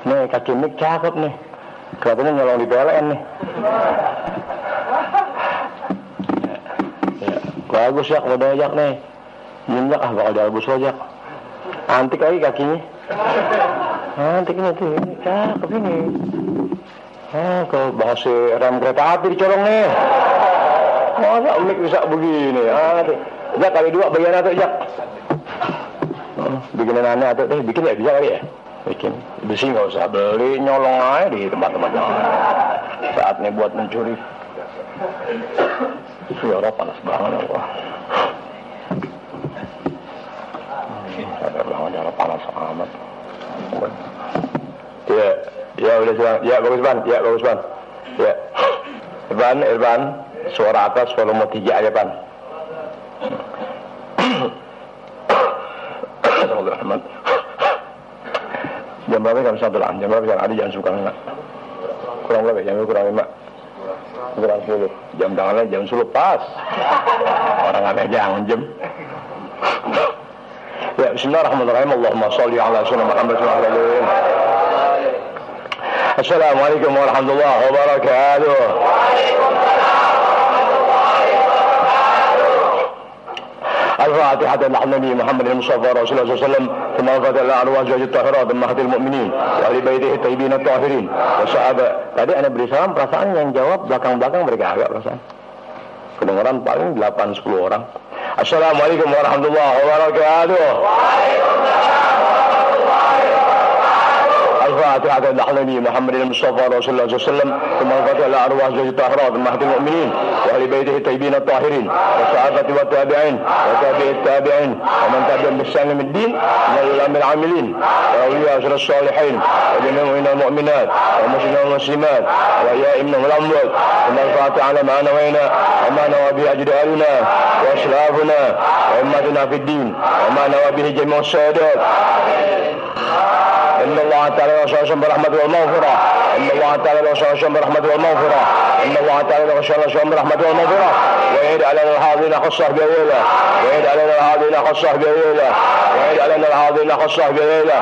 Nih kaki mik cakep nih. Kelihatannya nyolong di PLN nih. Ya, bagus ya kalau Jak nih. Minyak bakal dihalbus Jak. Antik lagi kakinya. Antiknya tuh ini cakep ini. Kalau bahasa rem kereta api dicolong nih. Masa mik bisa begini? Jak kali 2 bagian atau Jak? Bikin aneh atau bikin ya bisa kali ya? Bikin besi nggak usah beli, nyolong aja di tempat-tempat yang lain. Saatnya buat mencuri. Suara panas banget Allah. Ada banget panas amat. Ya udah siang. Ya bagus Ban. Ya. Irban, suara atas volume 3 aja Ban. Rahmat. Jam berapa kan Sabtulah? Jam berapa kan? Ada jangan suka enggak? Kurang berapa? Jam kurang 5. Kurang 10. Jam tangannya jam 10 pas. Orang enggak jangan jam. Ya, bismillahirrahmanirrahim. Allahumma shalli ala sayyidina Muhammad wa ala alihi. Assalamualaikum warahmatullahi wabarakatuh. الفاتحة النبي محمد المصطفى رسول الله صلى الله عليه وسلم ثم الفاتحة إلى أرواح زوج الطاهرات أمهات المؤمنين وأهل بيته الطيبين الطاهرين والصحابة. Tadi Anda beri salam, perasaan yang jawab belakang-belakang mereka agak perasaan. Kedengaran paling 8-10 orang. Assalamualaikum warahmatullahi wabarakatuh. الفاتحة النبي محمد المصطفى رسول الله صلى الله عليه وسلم ثم الفاتحة إلى أرواح زوج الطاهرات أمهات المؤمنين وأهل بيته الطيبين الطاهرين والصحابة والتابعين وتابع التابعين ومن تبعهم بإحسان إلى الدين من العلماء العاملين وأولياء الصالحين وجميع المؤمنات والمسلمين والمسلمات وأحياء منهم الأموات ثم الفاتحة على ما نوينا وما نوى به أجدادنا وأسلافنا وأمتنا في الدين وما نوى به جميع السادات. إن الله تعالى وصلى برحمته والمغفرة. إن الله تعالى وصلى برحمته والمغفرة. إن الله تعالى وصلى برحمته والمغفرة. ويعيد علينا الحاضرين خصه بيده. ويعيد علينا الحاضرين خصه بيده. ويعيد علينا الحاضرين خصه بيده.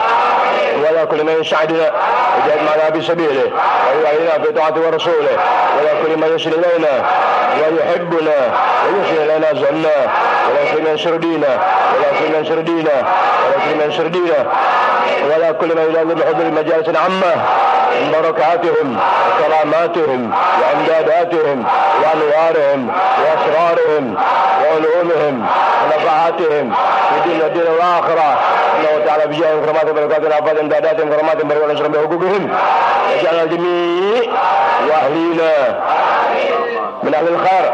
ولا كل من يساعدنا وجاهد معنا في سبيله ويعيننا في طاعته ورسوله. ولا كل من يصل إلينا ويحبنا ويصل إلينا زنا. ولا كل من ينصر دينا. ولا كل من ينصر دينا. ولا كل من ينصر دينا. ولا كل من يلازم بحضور المجالس العامة من بركاتهم وكراماتهم وامداداتهم وانوارهم واسرارهم وعلومهم ونفعاتهم في الدين والدين والاخره. الله تعالى بجاههم كرامات وبركات الافات امداداتهم كراماتهم بركات ونصرهم بحقوقهم. وجعل الجميع واهلينا من اهل الخير.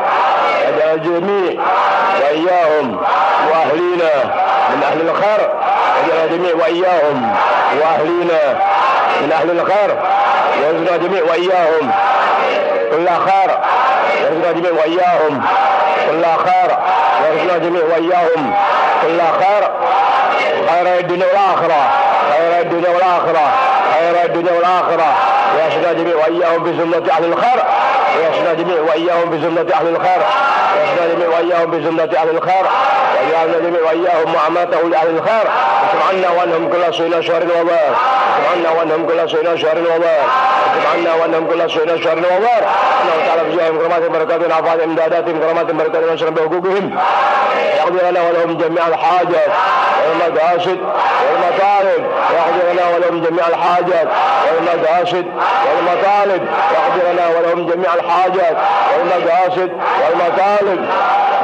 وجعل الجميع واياهم واهلينا من اهل الخير. وجعل الجميع واياهم واهلينا من اهل الخير. ويرزقنا الجميع واياهم كل خير. ويرزقنا الجميع واياهم كل خير. ويرزقنا الجميع واياهم كل خير. خير الدنيا والاخره. خير الدنيا والاخره. خير الدنيا والاخره. ويرزقنا الجميع واياهم بزمرة اهل الخير. ويرزقنا الجميع واياهم بزمرة اهل الخير. ويرزقنا الجميع واياهم بزمرة اهل الخير. وجعلنا الجميع واياهم معاماته لاهل الخير. وسبحاننا وانهم كل سوء شر وبار. سبحاننا وانهم كل سوء شر وبار. سبحاننا وانهم كل سوء شر وبار. الله تعالى بجاههم كرامات بركات وعافات امداداتهم كرامات بركات ونصرهم بحقوقهم. يقضي لنا ولهم جميع الحاجات والمقاصد والمطالب. يقضي لنا ولهم جميع الحاجات والمقاصد والمطالب. يقضي لنا ولهم جميع الحاجات والمقاصد والمطالب.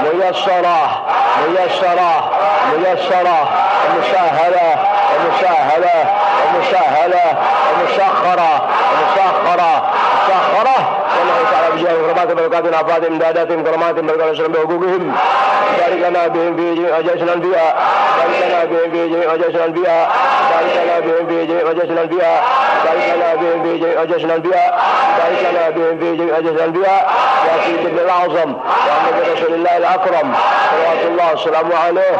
ميسرة ميسرة ميسرة ومسهلة ومسهلة ومسهلة ومسخرة ومسخرة مسخرة. والله تعالى بجاههم كرامات بركات وعافات امداداتهم كرامات بركات ونصرهم بحقوقهم. بارك لنا بهم في جميع أجيال الأنبياء. بارك لنا بهم في جميع أجيال الأنبياء. بارك لنا بهم في جميع أجيال الأنبياء. بارك لنا بهم في جميع أجيال الأنبياء. بارك لنا بهم في جميع أجيال الأنبياء. يا سيدنا ابن الأعظم وعلى رسول الله الأكرم صلوات الله وسلامه عليه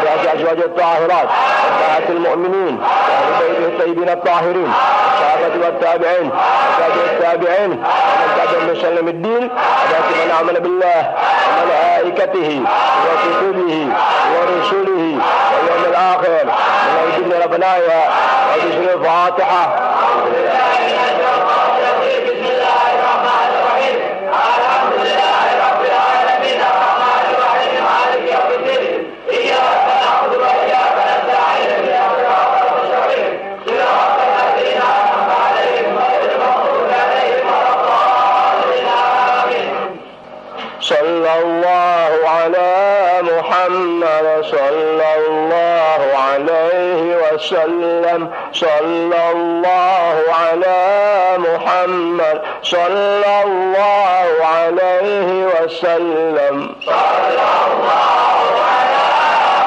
وعلى أزواجه الطاهرات وأمهات المؤمنين وأهل بيته الطيبين الطاهرين والصحابة والتابعين وتابع التابعين ومن تبعهم بسلم الدين وذات من آمن بالله وملائكته وكتبه ورسله واليوم الآخر من الجن ربناها وبسم الفاتحة. وسلم. صلى الله على محمد صلى الله عليه وسلم. صلى الله على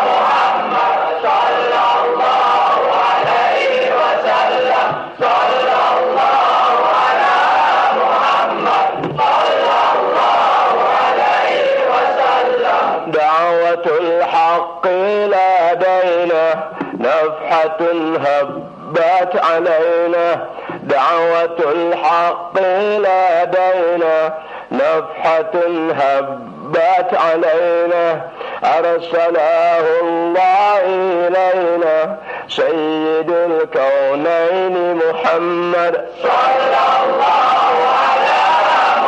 محمد صلى الله عليه وسلم. صلى الله على محمد صلى الله عليه وسلم. دعوة الحق لدينا نفحة هبت علينا. دعوة الحق لدينا نفحة هبت علينا. أرسله الله إلينا سيد الكونين محمد صلى الله على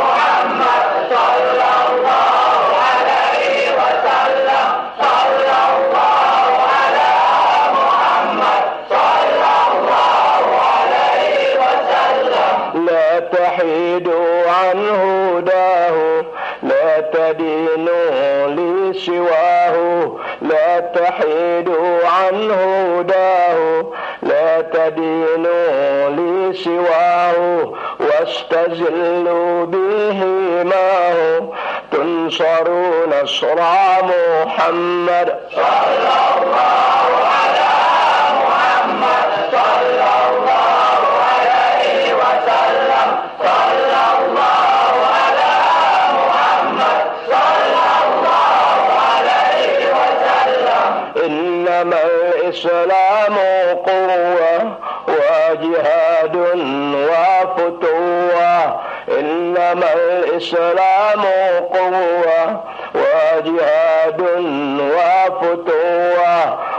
محمد صلى الله عليه وسلم. صلى الله على محمد صلى الله عليه وسلم. لا تحيدوا عن هداه لا تدينوا لي سواه. لا تحيدوا عن هداه لا تدينوا لي سواه. واستزلوا به معه تنصروا نصر محمد صلى الله على محمد صلى الله عليه وسلم. صلى الله على محمد صلى الله عليه وسلم. إنما الإسلام قوة وجهاد وفتوة. إنما الإسلام قوة وجهاد وفتوة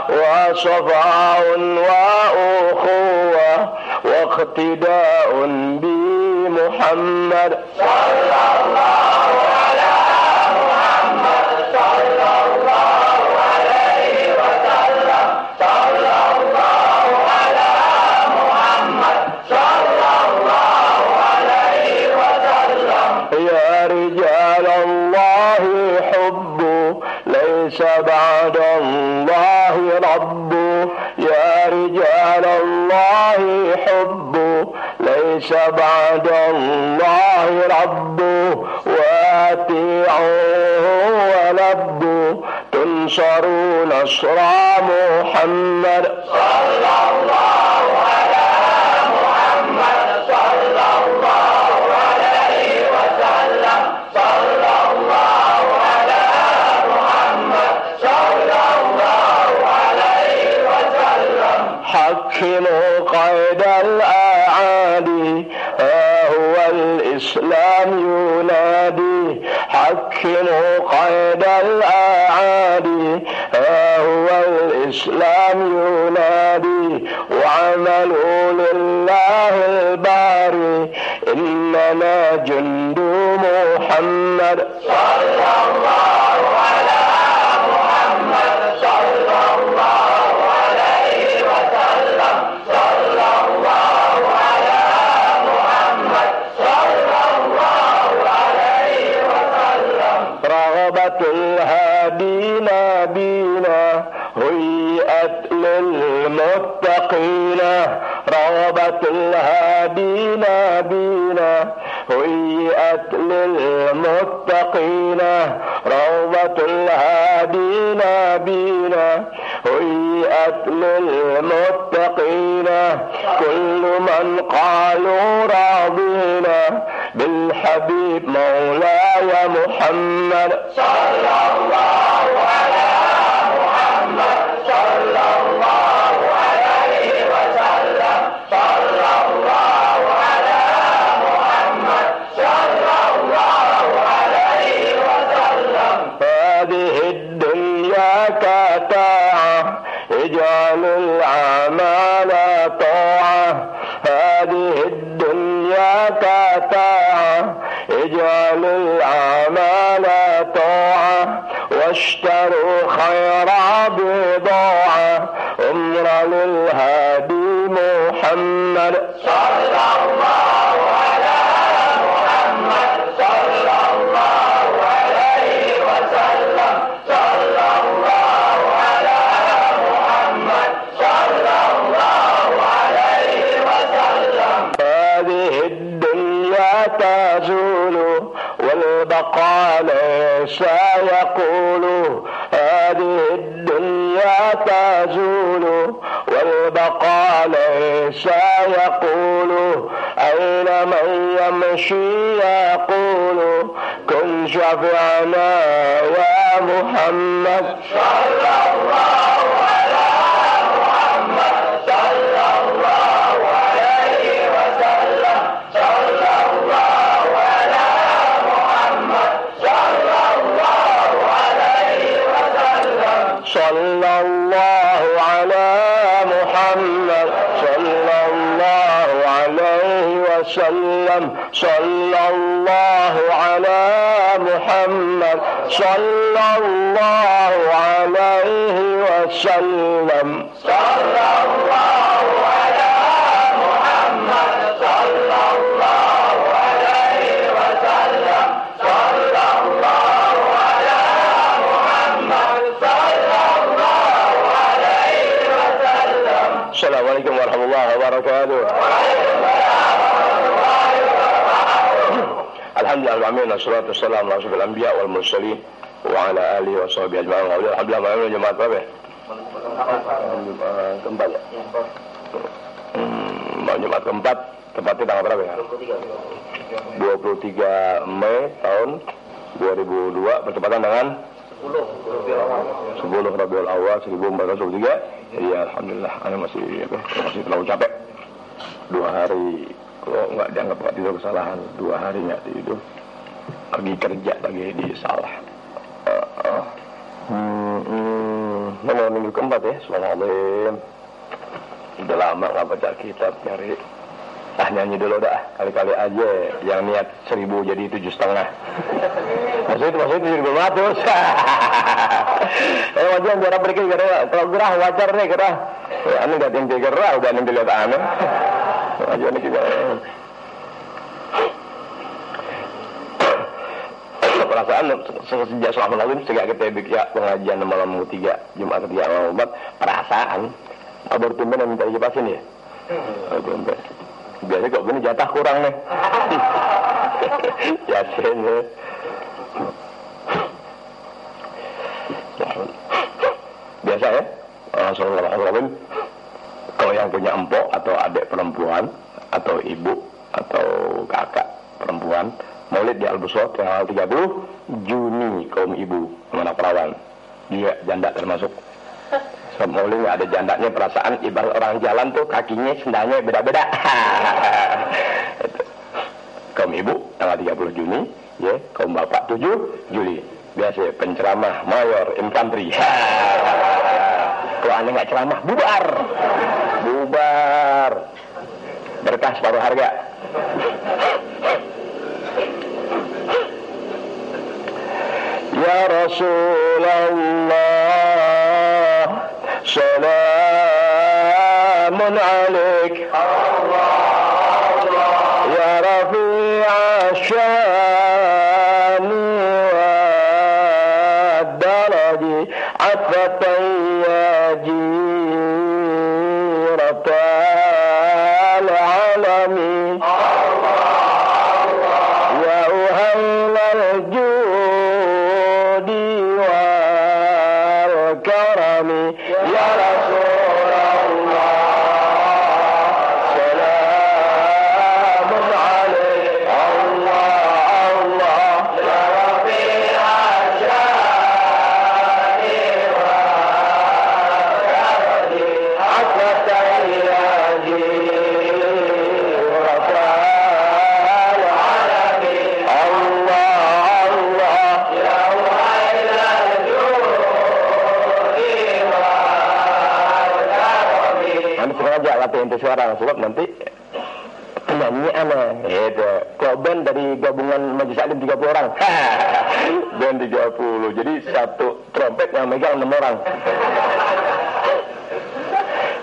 وصفاء وأخوة واقتداء بمحمد صلى الله على محمد صلى الله عليه وسلم. صلى الله على محمد صلى الله عليه وسلم. يا رجال الله حبوا ليس بعد الله رب. يا رجال الله حبوا ليس بعد الله رب. واتيعوه ولبوا تنصروا نصر محمد صلى الله على محمد صلى الله عليه وسلم. صلى الله على محمد صلى الله عليه وسلم. حكموا قيد الأعادي هو الإسلام ينادي. حكموا قيد الأعادي هو الإسلام ينادي. وعملوا لله الباري إننا جند محمد صلى الله على محمد صلى الله عليه وسلم. صلى الله على محمد صلى الله عليه وسلم. رغبة الهادين بنا هيئت للمتقين. رغبة الهادين بنا هيئت للمتقين. روضة الهادين بنا هيئت للمتقين. كل من قالوا راضينا بالحبيب مولاي محمد صلى الله على محمد صلى الله عليه وسلم. صلى الله على محمد صلى الله عليه وسلم. هذه الدنيا كتاعة اجعل الأعمال طاعة. هذه الدنيا كتاعة اجعل الأعمال طاعة. واشتروا خير بضاعة أمر للهادي محمد صلى الله على محمد صلى الله عليه وسلم. صلى الله على محمد صلى الله تزول والبقاء ليس يقول هذه الدنيا تزول والبقاء ليس يقول أين من يمشي يقول كن شفيعنا يا محمد صلى الله على محمد صلى الله عليه وسلم صلى الله على محمد صلى الله عليه وسلم صلى الله على محمد صلى الله عليه وسلم صلى الله على محمد صلى الله عليه وسلم صلى الله على محمد صلى الله عليه وسلم صلى الله على محمد صلى الله عليه وسلم. Assalamualaikum warahmatullahi wabarakatuh. Alhamdulillah, wassalatu wassalamu ala asyrofil anbiya wal mursalin wa ala alihi wa sahbihi ajma'in. Alhamdulillah, jemaat berapa ya? Keempat ya? Jemaat keempat, tepatnya tanggal berapa ya? 23 Mei tahun 2002 bertepatan dengan 10 Rabiul Awal 1423. Iya, alhamdulillah, ana masih terlalu capek. 2 hari kalau nggak dianggap nggak tidur kesalahan, 2 hari nggak tidur, lagi kerja lagi di salah. Nomor minggu keempat ya, Subhanallah. Udah lama nggak baca kitab, nyari nyanyi dulu dah, kali-kali aja yang niat 1000 jadi 7,5. Maksudnya 7.000 matus. Wajar biar pergi kira kalau gerah wajar nih kira. Anu nggak tinggi gerah udah nih dilihat anu. Wajar nih juga. Perasaan sejak selama lalu sejak kita bikin pengajian malam 3 Jumat ketiga malam 4 perasaan abor tumben yang minta dijepasin ya. Tumben. Biasanya kok gini jatah kurang nih. Yasin ya. Biasa ya. Assalamualaikum. Kalau yang punya empok atau adik perempuan atau ibu atau kakak perempuan maulid di Al-Busra tanggal 30 Juni kaum ibu mana perawan juga janda termasuk. Maulid nggak ada jandanya, perasaan ibarat orang jalan tuh kakinya sendalnya beda-beda. Kaum ibu tanggal 30 Juni ya, kaum bapak 7 Juli. Biasa penceramah mayor infanteri. Kalau aneh nggak ceramah bubar berkah separuh harga. Ya Rasulullah salamun alaik ya rafi'a syani wa daraji atfatan ya jiratal alamin ya uhailal judi wal karami ya Rasulullah salamun alaik Allah ya rafi'a syani wa daraji atfatan ya jiratal alamin Allah ya uhailal judi wal karami. Nanti sengaja latihan itu suara sebab nanti penyanyi aneh gitu. Kalau band dari gabungan Majelis Alim 30 orang. Band 30. Jadi satu trompet yang megang 6 orang.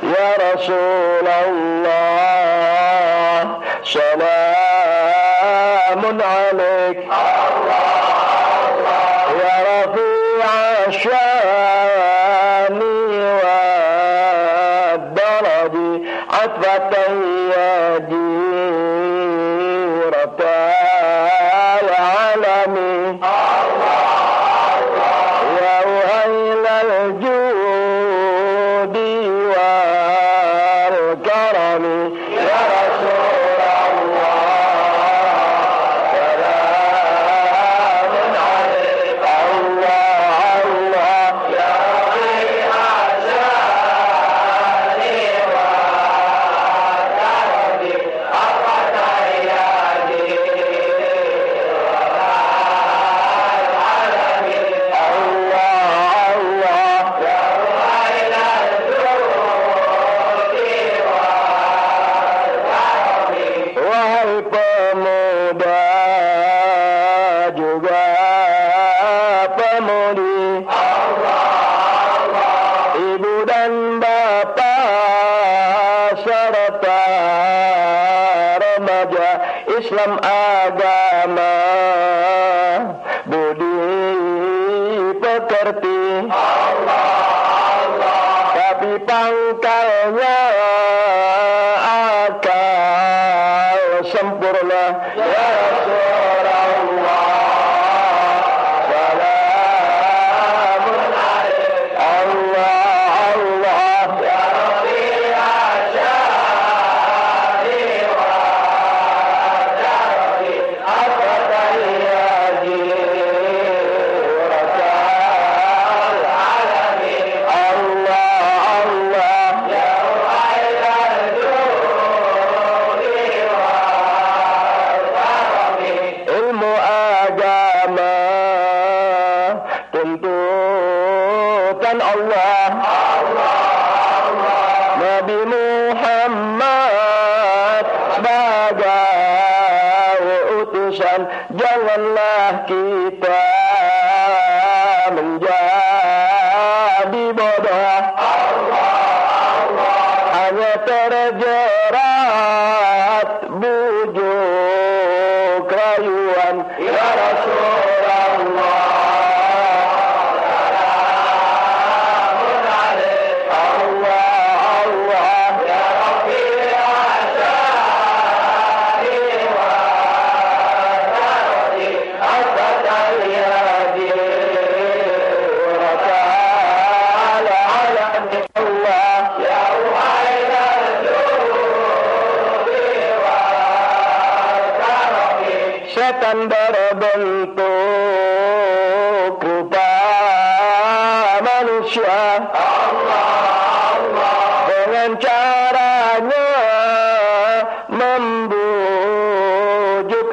Ya Rasulullah salamun alaik ya rafi'a syani wa daraji atfatan ya jiratal remaja, Islam agama budi pekerti. Tapi pangkalnya akal sempurna. Ya Rasulullah, salamun alaik. Allah, Allah, ya Rabbi asyari wa jari asatayyaji rakal alamin. Allah, Allah, ya khairal judi wa karami. Ilmu agama tuntutan Allah, Nabi Muhammad sebagai utusan. Janganlah kita menjadi bodoh, hanya terjerat bujuk rayuan. Ya Rasulullah, salamun alaik. Allah, Allah, ya Rabbi asyari wa jari asatayyaji rakal alamin. Allah, ya khairal judi wa karami. Setan berbentuk rupa manusia, dengan caranya membujuk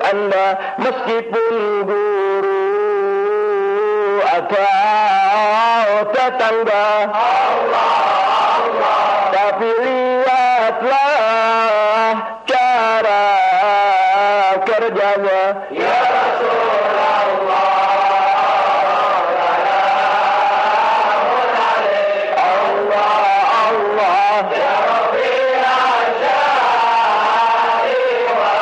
Anda, meskipun guru atau tetangga. Tapi lihatlah cara kerjanya. Ya Rasulullah, salamun alaik. Allah, Allah, ya Rabbi asyari wa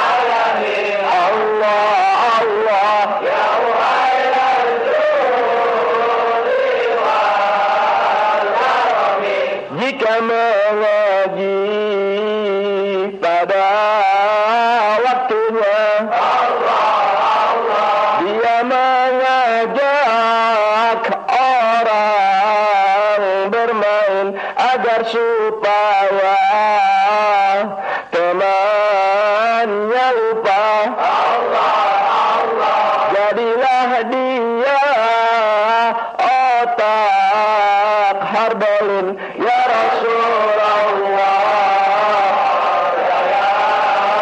alamin. Allah, Allah, ya khairal judi wa karami. Jika mengaji pada waktunya, dia mengajak orang bermain agar supaya temannya lupa. Jadilah dia otak harbolin. Ya Rasulullah,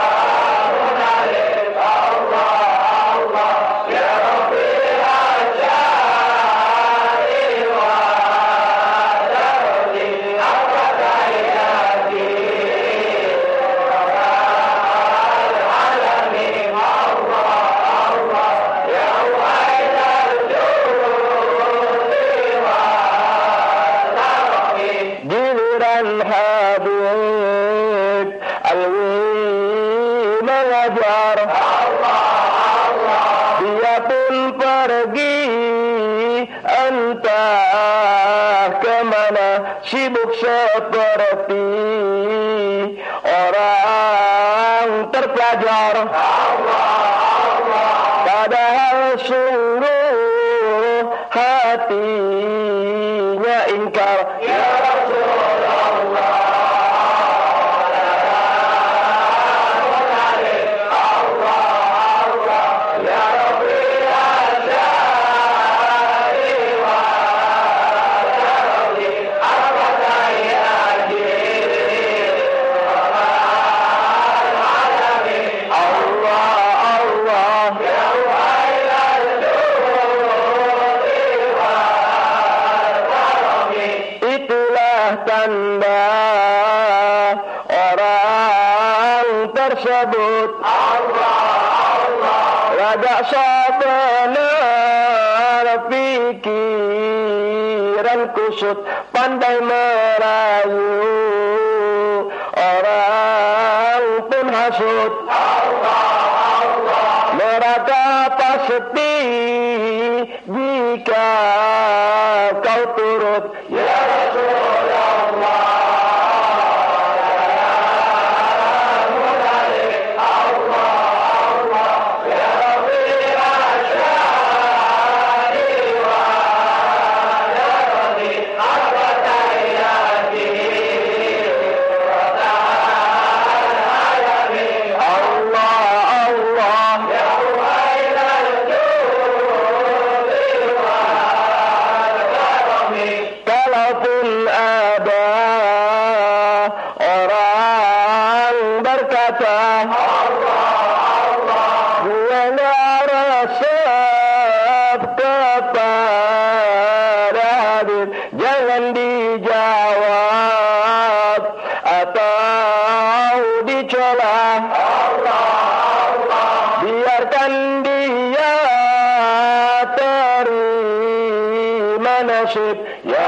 salamun alaik. Allah, Allah, ya Rabbi asyari wa jari asatayyaji rakal alamin. Allah, Allah, ya khairal judi wa karami. Giliran Habib Alwi mengajar, dia pun pergi entah kemana, sibuk seperti orang terpelajar. Padahal sungguh hatinya ingkar. Ya Rasulullah, salamun alaik. Allah, Allah, ya Rabbi asyari wa jari asatayyaji rakal alamin. Allah, Allah, ya khairal judi wa karami. Itulah tanda orang tersebut agak benar pikiran kusut, pandai merayu orang pun hasud. Neraka pasti jika kau turut. Ya Rasulullah. Jangan dijawab atau dicolah. Biarkan dia terima nasib. Ya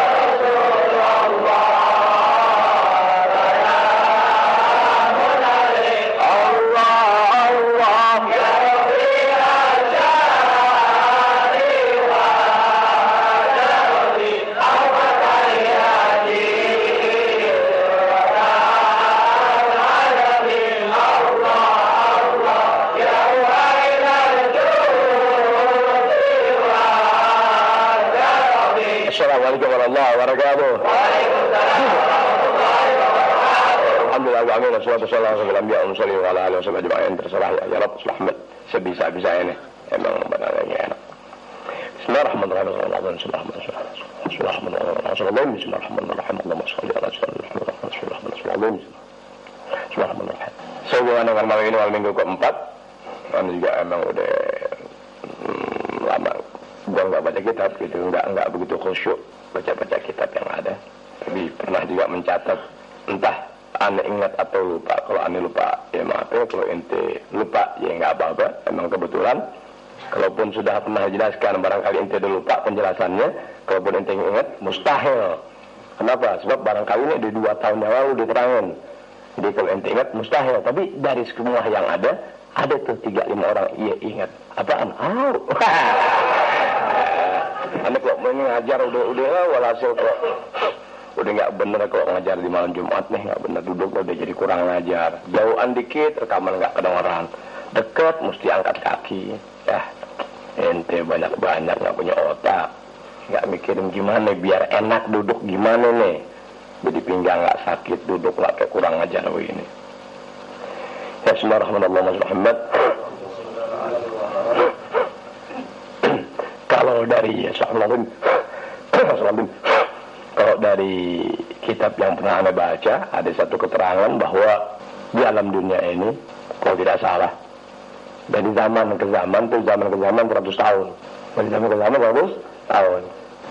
Assalamualaikum warahmatullahi wabarakatuh. Alhamdulillah wa amin wassalatu wassalamu ala anbiya wa mursalin wa ala alihi wasallam ajma'in. Terserah ya Rabb Ahmad sebisa-bisa ini. Emang benar-benar enak. Bismillahirrahmanirrahim. Bismillahirrahmanirrahim. Allahumma shalli ala sayyidina Muhammad. Bismillahirrahmanirrahim. Sebagaimana dengan malam ini malam minggu keempat, kan juga emang udah lama gua nggak baca kitab gitu, nggak begitu khusyuk baca kitab yang ada. Tapi pernah juga mencatat, entah ane ingat atau lupa. Kalau ane lupa ya maaf ya, kalau ente lupa ya nggak apa-apa, emang kebetulan. Kalaupun sudah pernah dijelaskan, barangkali ente udah lupa penjelasannya. Kalaupun ente ingat, mustahil. Kenapa? Sebab barangkali ini di 2 tahun yang lalu diterangin. Jadi kalau ente ingat, mustahil. Tapi dari semua yang ada tuh 3-5 orang iya ingat. Apaan? Anda kok mengajar udah walhasil kok udah nggak bener kalau ngajar di malam Jumat nih, nggak bener duduk udah jadi kurang ngajar. Jauhan dikit rekaman nggak kedengeran, deket mesti angkat kaki. Ente banyak nggak punya otak, nggak mikirin gimana biar enak duduk gimana nih, jadi pinggang nggak sakit duduk nggak kayak kurang ngajar begini. Ya Bismillahirrahmanirrahim. Kalau dari kalau dari kitab yang pernah Anda baca, ada satu keterangan bahwa di alam dunia ini, kalau tidak salah, dari zaman ke zaman 100 tahun. Dari zaman ke zaman 100 tahun.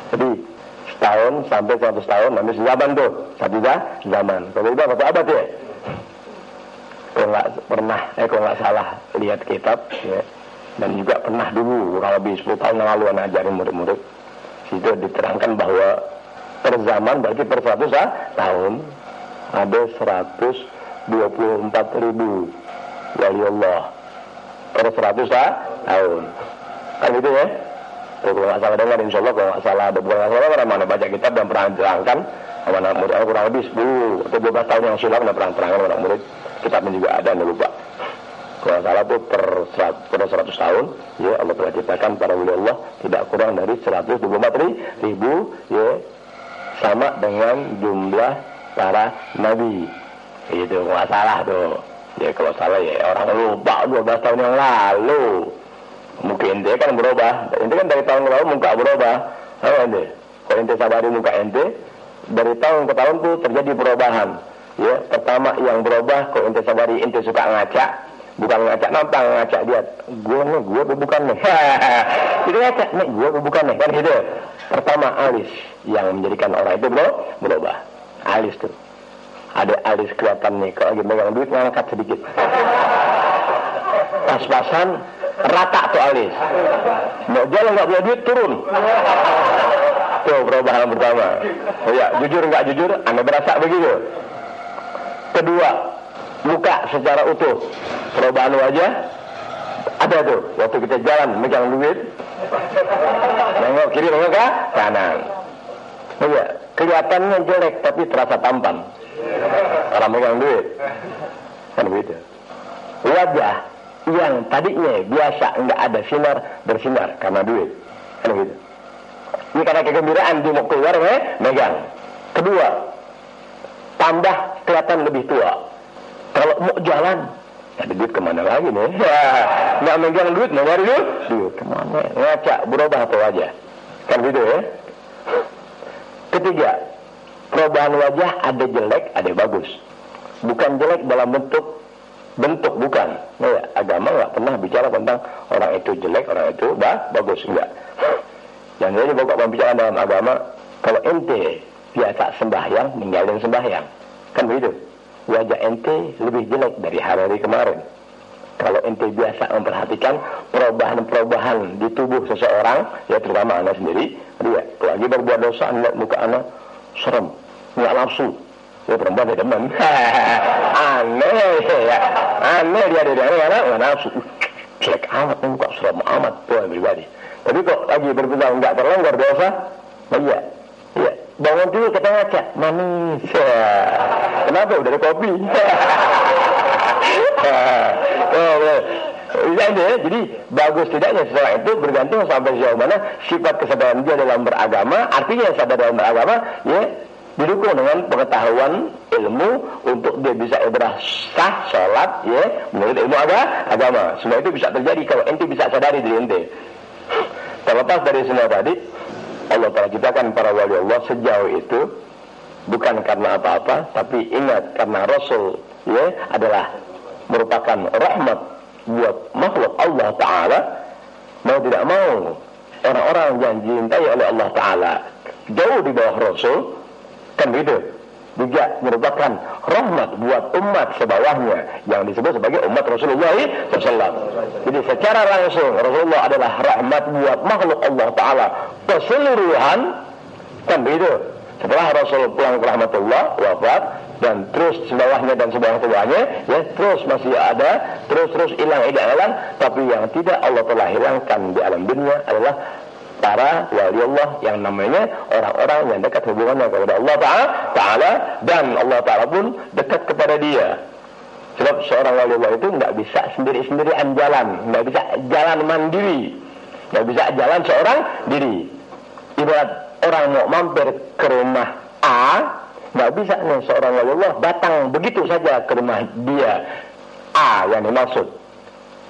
Jadi setahun sampai 100 tahun, namanya sezaman tuh. Satu zaman. Kalau itu satu abad ya. Kalau nggak salah lihat kitab ya. Dan juga pernah dulu kurang lebih 10 tahun yang lalu anak ajarin murid-murid, situ diterangkan bahwa per zaman berarti per 100 tahun ada 124.000 wali Allah per 100 tahun. Kan gitu ya. Kalau nggak salah dengar, insya Allah kalau nggak salah ada mana baca kitab dan pernah diterangkan sama anak murid kurang lebih 10 atau 12 tahun yang silam pernah terangkan anak murid. Kitabnya juga ada, anda lupa. Kalau salah itu per 100 tahun ya Allah telah ciptakan para wali Allah tidak kurang dari 124.000 ya, sama dengan jumlah para nabi. Itu nggak salah tuh. Ya kalau salah ya orang lupa 12 tahun yang lalu. Mungkin ente kan berubah. Ente kan dari tahun ke tahun muka berubah. Ente kalau ente sabari muka ente dari tahun ke tahun tuh terjadi perubahan. Ya pertama yang berubah kalau ente sabari ente suka ngaca. Bukan ngacak nampang, ngacak dia. Gue bukan nih. Itu ngacak nih, gue bukan nih. Kan gitu. Pertama alis yang menjadikan orang itu berubah. Alis tuh. Ada alis kelihatan nih. Kalau lagi megang duit ngangkat sedikit. Pas-pasan rata tuh alis. Mau jalan nggak punya duit turun. Tuh perubahan pertama. Oh ya, jujur nggak jujur, Anda berasa begitu. Kedua, muka secara utuh. Perubahan wajah ada tuh. Waktu kita jalan megang duit, nengok kiri nengok ke kanan. Iya, kelihatannya jelek tapi terasa tampan. Orang megang duit. Kan begitu. Wajah yang tadinya biasa enggak ada sinar bersinar karena duit. Kan begitu. Ini karena kegembiraan dia mau keluar megang. Kedua, tambah kelihatan lebih tua. Kalau mau jalan, ada duit kemana lagi nih? Nggak megang duit, mau cari duit kemana? Ngaca, berubah atau wajah. Kan gitu ya. Ketiga, perubahan wajah ada jelek, ada bagus. Bukan jelek dalam bentuk bukan. Nah, ya, agama nggak pernah bicara tentang orang itu jelek, orang itu bagus, enggak. Dan ini pokok pembicaraan dalam agama, kalau ente biasa sembahyang, ninggalin sembahyang. Kan begitu. Wajah ente lebih jelek dari hari kemarin. Kalau ente biasa memperhatikan perubahan-perubahan di tubuh seseorang, ya terutama anak sendiri, dia lagi berbuat dosa, lihat muka anak serem, nggak nafsu. Ya perempuan dia demen. Aneh ya. Aneh dia anak nggak nafsu. Jelek amat muka, serem amat tuh pribadi. Tapi kok lagi berbuat nggak terlanggar dosa, iya. Iya, bangun dulu kita ngaca, manis. Kenapa? Udah ada kopi. Jadi bagus tidaknya seseorang itu bergantung sampai sejauh mana sifat kesadaran dia dalam beragama. Artinya sadar dalam beragama, ya didukung dengan pengetahuan ilmu untuk dia bisa ibadah sah, sholat, ya menurut ilmu agama. Semua itu bisa terjadi kalau ente bisa sadari diri ente. Terlepas dari semua tadi, Allah Ta'ala ciptakan para wali Allah sejauh itu bukan karena apa-apa, tapi ingat karena Rasul ya adalah merupakan rahmat buat makhluk Allah Ta'ala. Mau tidak mau orang-orang yang dicintai oleh Allah Ta'ala jauh di bawah Rasul, kan begitu, juga merupakan rahmat buat umat sebawahnya yang disebut sebagai umat Rasulullah SAW. Jadi secara langsung Rasulullah adalah rahmat buat makhluk Allah Ta'ala keseluruhan, kan begitu. Setelah Rasul pulang ke rahmatullah, wafat, dan terus sebawahnya dan sebawah-sebawahnya, ya terus masih ada, terus hilang, tapi yang tidak Allah telah hilangkan di alam dunia adalah para wali Allah yang namanya orang-orang yang dekat hubungannya kepada Allah Ta'ala, dan Allah Ta'ala pun dekat kepada dia. Sebab seorang wali Allah itu nggak bisa sendiri-sendirian jalan, nggak bisa jalan mandiri, nggak bisa jalan seorang diri. Ibarat orang mau mampir ke rumah A, nggak bisa nih seorang wali Allah datang begitu saja ke rumah dia A yang dimaksud.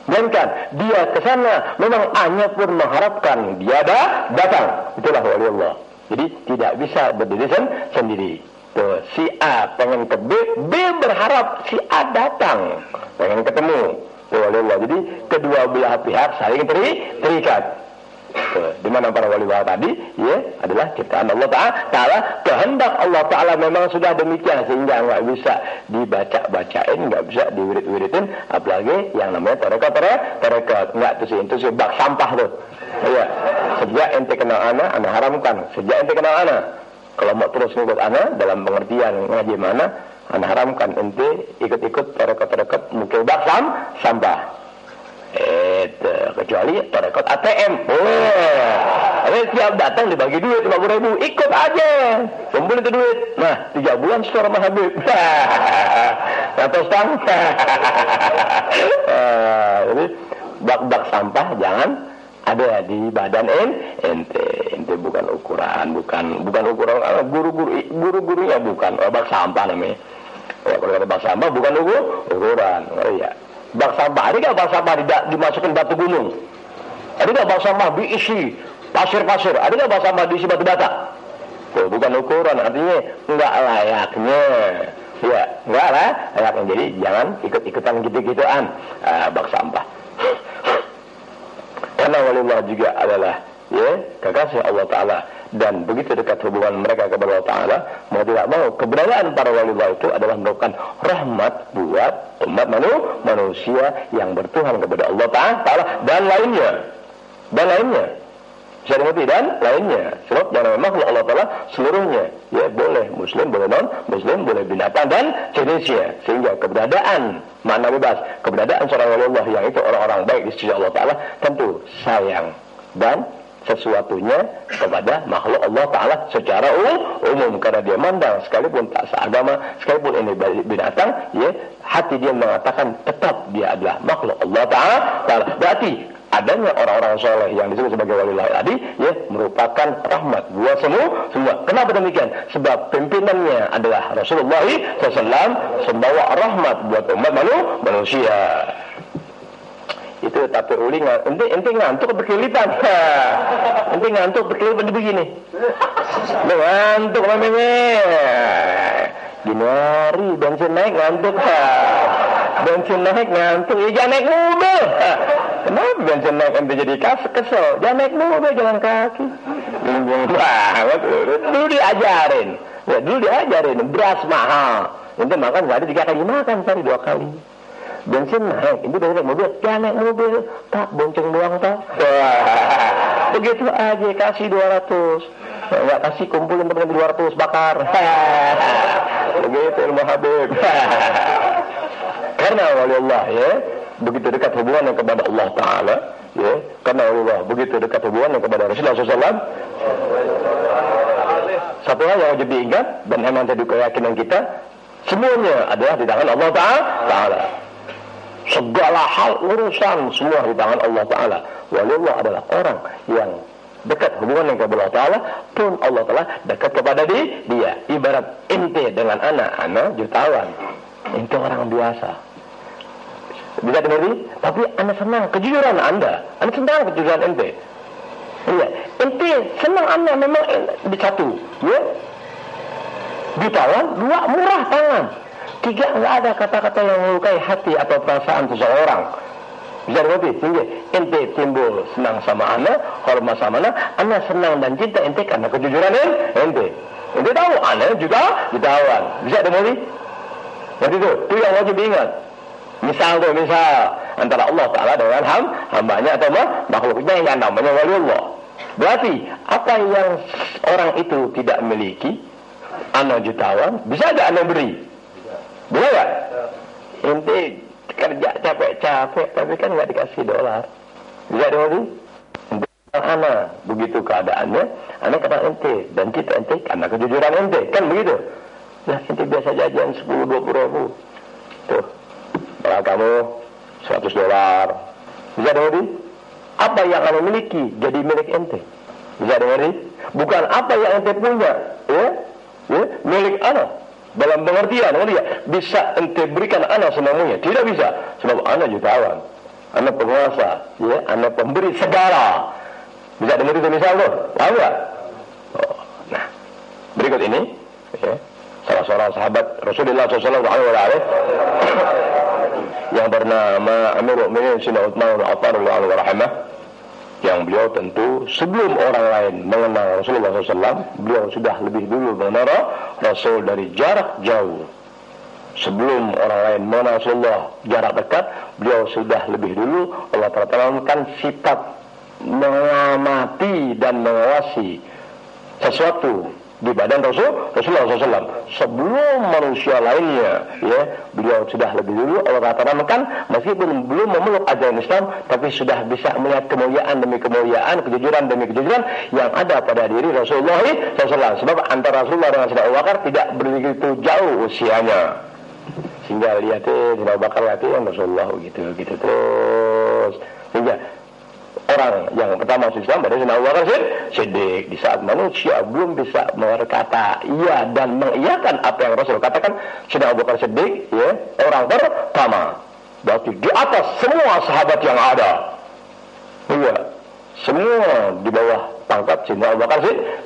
Dan kan dia ke sana memang hanya pun mengharapkan dia datang. Itulah wali Allah. Jadi tidak bisa berdiri sendiri. Tuh, si A pengen ke B, B berharap si A datang, pengen ketemu. Tuh, wali Allah. Jadi kedua belah pihak saling terikat. Di mana para wali Allah tadi, ya adalah ciptaan Allah Ta'ala. Kehendak Allah Ta'ala memang sudah demikian sehingga nggak bisa dibaca-bacain, nggak bisa diwirid-wiridin, apalagi yang namanya tarekat. Nggak itu sih bak sampah tuh. Ya, sejak ente kenal anak haramkan. Sejak ente kenal anak, kalau mau terus ngikut anak dalam pengertian ngaji mana, anak haramkan ente ikut-ikut tarekat mungkin bak sampah. Kecuali tarekat ATM. Tiap datang dibagi duit 50.000, ikut aja, kumpulin itu duit. Nah 3 bulan setor sama Habib. Atau stang. Jadi bak sampah jangan ada di badan ente bukan ukuran, guru-gurunya bukan bak sampah namanya. Kalau bak sampah bukan ukuran. Ya. Bak sampah, ada nggak bak sampah dimasukin batu gunung? Ada nggak bak sampah diisi pasir-pasir? Ada nggak bak sampah diisi batu bata? Tuh, bukan ukuran, artinya nggak layaknya. Ya, nggak layaknya. Jadi jangan ikut-ikutan gitu-gituan bak sampah. Karena walillah juga adalah ya kekasih Allah Ta'ala, dan begitu dekat hubungan mereka kepada Allah Ta'ala, mau tidak mau keberadaan para wali Allah itu adalah merupakan rahmat buat umat manusia yang bertuhan kepada Allah Ta'ala dan lainnya. bisa dimengerti, dan lainnya. Sebab yang namanya makhluk Allah Ta'ala seluruhnya, ya boleh muslim, boleh non muslim, boleh binatang dan jenisnya. Sehingga keberadaan, makna bebas, keberadaan seorang wali Allah yang itu orang-orang baik di sisi Allah Ta'ala tentu sayang dan sesuatunya kepada makhluk Allah Ta'ala secara umum, karena dia mandang sekalipun tak seagama, sekalipun ini binatang, ya, hati dia mengatakan tetap dia adalah makhluk Allah Ta'ala. Berarti adanya orang-orang soleh yang disebut sebagai waliullah tadi, ya, merupakan rahmat buat semua. Kenapa demikian? Sebab pimpinannya adalah Rasulullah SAW, membawa rahmat buat umat manusia. Itu tapi uli ente ngantuk berkelipan. Ente ngantuk berkelipan begini. Ngantuk mameme. Gini hari bensin naik ngantuk. Bensin naik ngantuk. Ya jangan naik mobil. Kenapa bensin naik ente jadi kesel? Jangan naik mobil, jalan kaki. Bingung banget. Dulu diajarin. Ya dulu diajarin beras mahal. Ente makan sehari 3 kali makan, sehari 2 kali. Bensin naik, itu dari mobil, jangan naik mobil, tak bonceng doang tak. Wah, begitu aja kasih 200, nggak kasih kumpulin teman 200 bakar. Begitu ilmu Habib. Karena wali Allah, ya, begitu dekat hubungannya kepada Allah Taala, ya, karena wali Allah begitu dekat hubungannya kepada Rasulullah SAW. Satu hal yang wajib diingat dan emang jadi keyakinan kita, semuanya adalah di tangan Allah Taala. Segala hal urusan semua di tangan Allah Ta'ala. Waliullah adalah orang yang dekat hubungan dengan Allah Ta'ala, pun Allah Ta'ala dekat kepada dia. Ibarat ente dengan anak jutawan, ente orang biasa, bisa dengerin, tapi anda senang kejujuran anda senang kejujuran ente. Iya, ente senang anda memang di satu, ya, jutawan, 2 murah tangan, 3 nggak ada kata-kata yang melukai hati atau perasaan seseorang. Bisa dimengerti? Sehingga ente timbul senang sama anak, hormat sama anak senang dan cinta ente karena kejujuran ente. Ente tahu anak juga jutawan. Bisa dimengerti? Jadi itu yang wajib diingat. Misal antara Allah Ta'ala dengan hambanya atau makhluknya yang namanya waliullah. Berarti apa yang orang itu tidak miliki, anak jutawan, bisa ada anak beri? Boleh gak? Ente kerja capek-capek tapi kan gak dikasih dolar. Bisa dimengerti? Anak begitu keadaannya, anak kata ente dan kita ente karena kejujuran ente, kan begitu. Nah ente biasa jajan 10-20 ribu, tuh kalau kamu 100 dolar. Bisa dimengerti? Apa yang anda miliki jadi milik ente. Bisa dimengerti? Bukan apa yang ente punya, ya, milik anak. Dalam pengertian, bisa ente berikan anak semuanya, tidak bisa. Sebab anak jutawan, anak penguasa, ya, anak pemberi segala. Bisa dengar itu misal tuh, tahu nggak? Oh, nah, berikut ini, ya, salah seorang sahabat Rasulullah SAW yang bernama Amirul Mukminin Sayyidina Utsman bin Affan radhiyallahu anhu, yang beliau tentu sebelum orang lain mengenal Rasulullah SAW, beliau sudah lebih dulu mengenal Rasul dari jarak jauh. Sebelum orang lain mengenal Rasulullah jarak dekat, beliau sudah lebih dulu Allah tanamkan sifat mengamati dan mengawasi sesuatu di badan Rasulullah SAW sebelum manusia lainnya, ya, beliau sudah lebih dulu Allah tanamkan, meskipun belum memeluk ajaran Islam, tapi sudah bisa melihat kemuliaan demi kemuliaan, kejujuran demi kejujuran yang ada pada diri Rasulullah SAW. Sebab antara Rasulullah dengan Sayyidina Abu Bakar tidak begitu jauh usianya, sehingga lihatnya Sayyidina Abu Bakar lihatnya Rasulullah gitu terus, sehingga orang yang pertama masuk Islam pada Sayyidina Abu Bakar Siddiq. Di saat manusia belum bisa berkata iya dan mengiyakan apa yang Rasul katakan, Sayyidina Abu Bakar Siddiq, ya, orang pertama. Berarti di atas semua sahabat yang ada, iya, semua di bawah pangkat Sayyidina Abu Bakar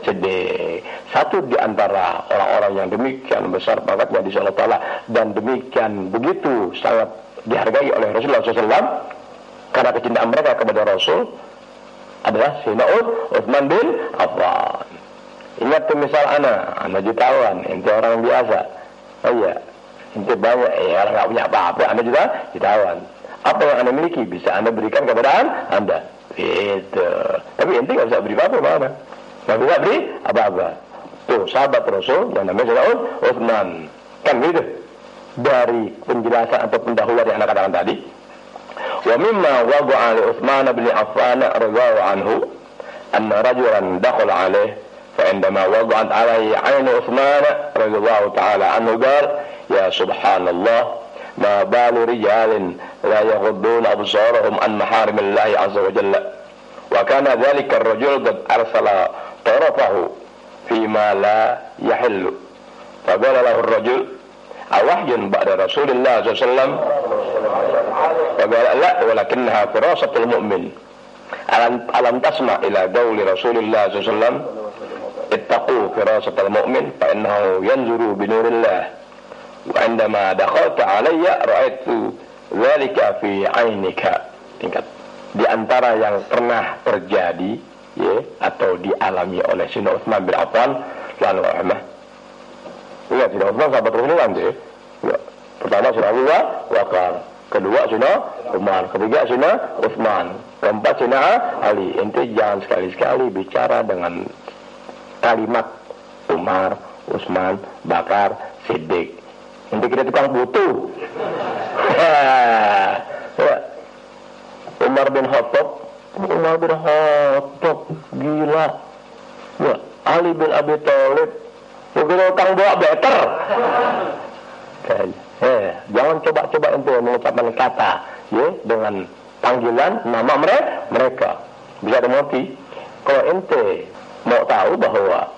Siddiq. Satu di antara orang-orang yang demikian besar pangkatnya di sisi Allah Ta'ala dan demikian begitu sangat dihargai oleh Rasulullah SAW karena kecintaan mereka kepada Rasul adalah Sayyidina Utsman bin Affan. Ingat tuh misal anak jutawan, ente orang biasa, oh iya, ente banyak, ya orang nggak punya apa-apa, anda juga jutawan. Apa yang anda miliki bisa anda berikan kepada anda. Itu. Tapi ente nggak bisa beri apa-apa mana? Nggak bisa beri apa-apa. Tuh sahabat Rasul yang namanya Sayyidina Utsman. Kan gitu. Dari penjelasan atau pendahuluan yang anak katakan tadi. Wa mimma waqa'a li Utsman bin Affan radhiyallahu anhu anna rajulan dakhala alayhi fa indama waqa'at alayhi 'ainu Utsman radhiyallahu ta'ala anhu qala ya subhanallah ma balu rijalin la yaghudduna absarahum an maharimillahi azza wa jalla wa kana dhalika ar-rajul qad arsala tarafahu fima la yahillu fa qala lahu ar-rajul awahyun ba'da Rasulillah sallallahu alaihi wasallam fa qala la walakinnaha firasatul mu'min alam tasma ila qawli Rasulillah sallallahu alaihi wasallam ittaqu firasatal mu'min fa innahu yanzuru bi nurillah wa indama dakhalta alayya ra'aitu dzalika fi 'ainika. Tingkat di antara yang pernah terjadi ya atau dialami oleh Sayyidina Utsman bin Affan radhiyallahu anhu. Ingat Sayyidina Utsman sahabat Rasulullah ya. Pertama Sayyidina Abu Bakar, kedua Sayyidina Umar, ketiga Sayyidina Utsman, keempat Sayyidina Ali. Ente jangan sekali-sekali bicara dengan kalimat Umar, Utsman, Bakar, Siddiq. Untuk kita tukang butuh. Umar bin Khattab gila. Ya, Ali bin Abi Thalib begitu tukang bawa better. Jangan coba-coba ente mengucapkan kata ya dengan panggilan nama mereka. Bisa dimengerti. Kalau ente mau tahu bahwa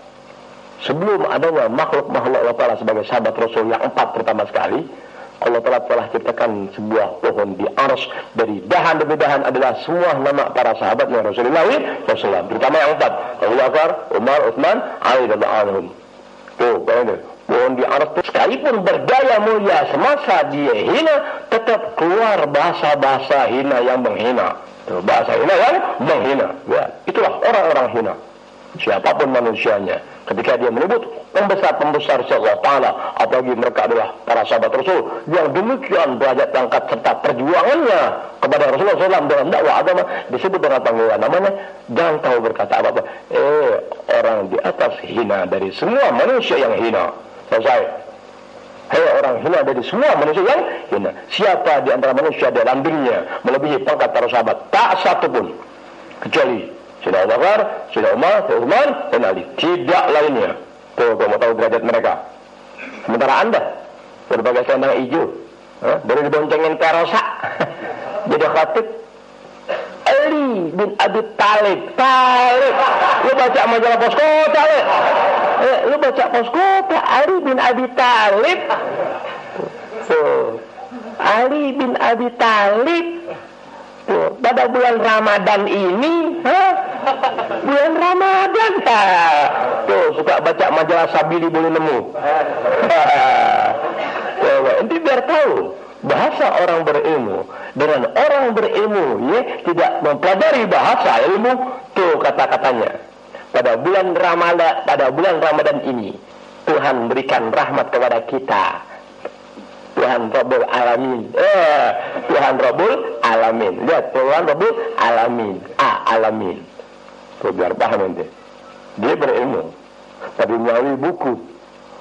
sebelum adanya makhluk-makhluk Allah Ta'ala sebagai sahabat Rasul yang 4 pertama sekali, Allah Ta'ala telah ciptakan sebuah pohon di arsy dari dahan demi dahan adalah semua nama para sahabatnya Rasulullah SAW, terutama yang 4, Abu Bakar, Umar, Utsman, Ali radhiyallahu anhum. Tuh, pohon di arsy sekalipun berdaya mulia semasa dia hina, tetap keluar bahasa-bahasa hina yang menghina. Tuh, bahasa hina yang menghina. Ya, itulah orang-orang hina. Siapapun manusianya, ketika dia menyebut pembesar-pembesar Allah Ta'ala, apalagi mereka adalah para sahabat Rasul yang demikian derajat pangkat serta perjuangannya kepada Rasulullah SAW dalam dakwah agama, disebut dengan panggilan namanya, jangan tahu berkata apa-apa. Orang di atas hina dari semua manusia yang hina. Selesai. Orang hina dari semua manusia yang hina. Siapa di antara manusia dalam dirinya melebihi pangkat para sahabat? Tak satu pun, kecuali Sayyidina Abu Bakar, Sayyidina Umar, Utsman, dan Ali. Tidak lainnya. Tuh, kamu tahu derajat mereka. Sementara anda berbagai selendang hijau, baru diboncengin perosa, jadi khatib. Ali bin Abi Thalib. Lu baca majalah Poskota, lu baca Poskota. Ali bin Abi Thalib. Ali bin Abi Thalib. Tuh, pada bulan Ramadan ini, bulan Ramadan, tuh suka baca majalah Sabili boleh nemu. Nanti biar tahu bahasa orang berilmu dengan orang berilmu, ya tidak mempelajari bahasa ilmu. Tuh kata-katanya. Pada bulan Ramadan ini, Tuhan berikan rahmat kepada kita. Tuhan Rabbul Alamin. Tuhan Rabbul Alamin. Lihat, Tuhan Rabbul Alamin. Alamin. Tuh biar paham nanti. Dia berilmu, tapi melalui buku.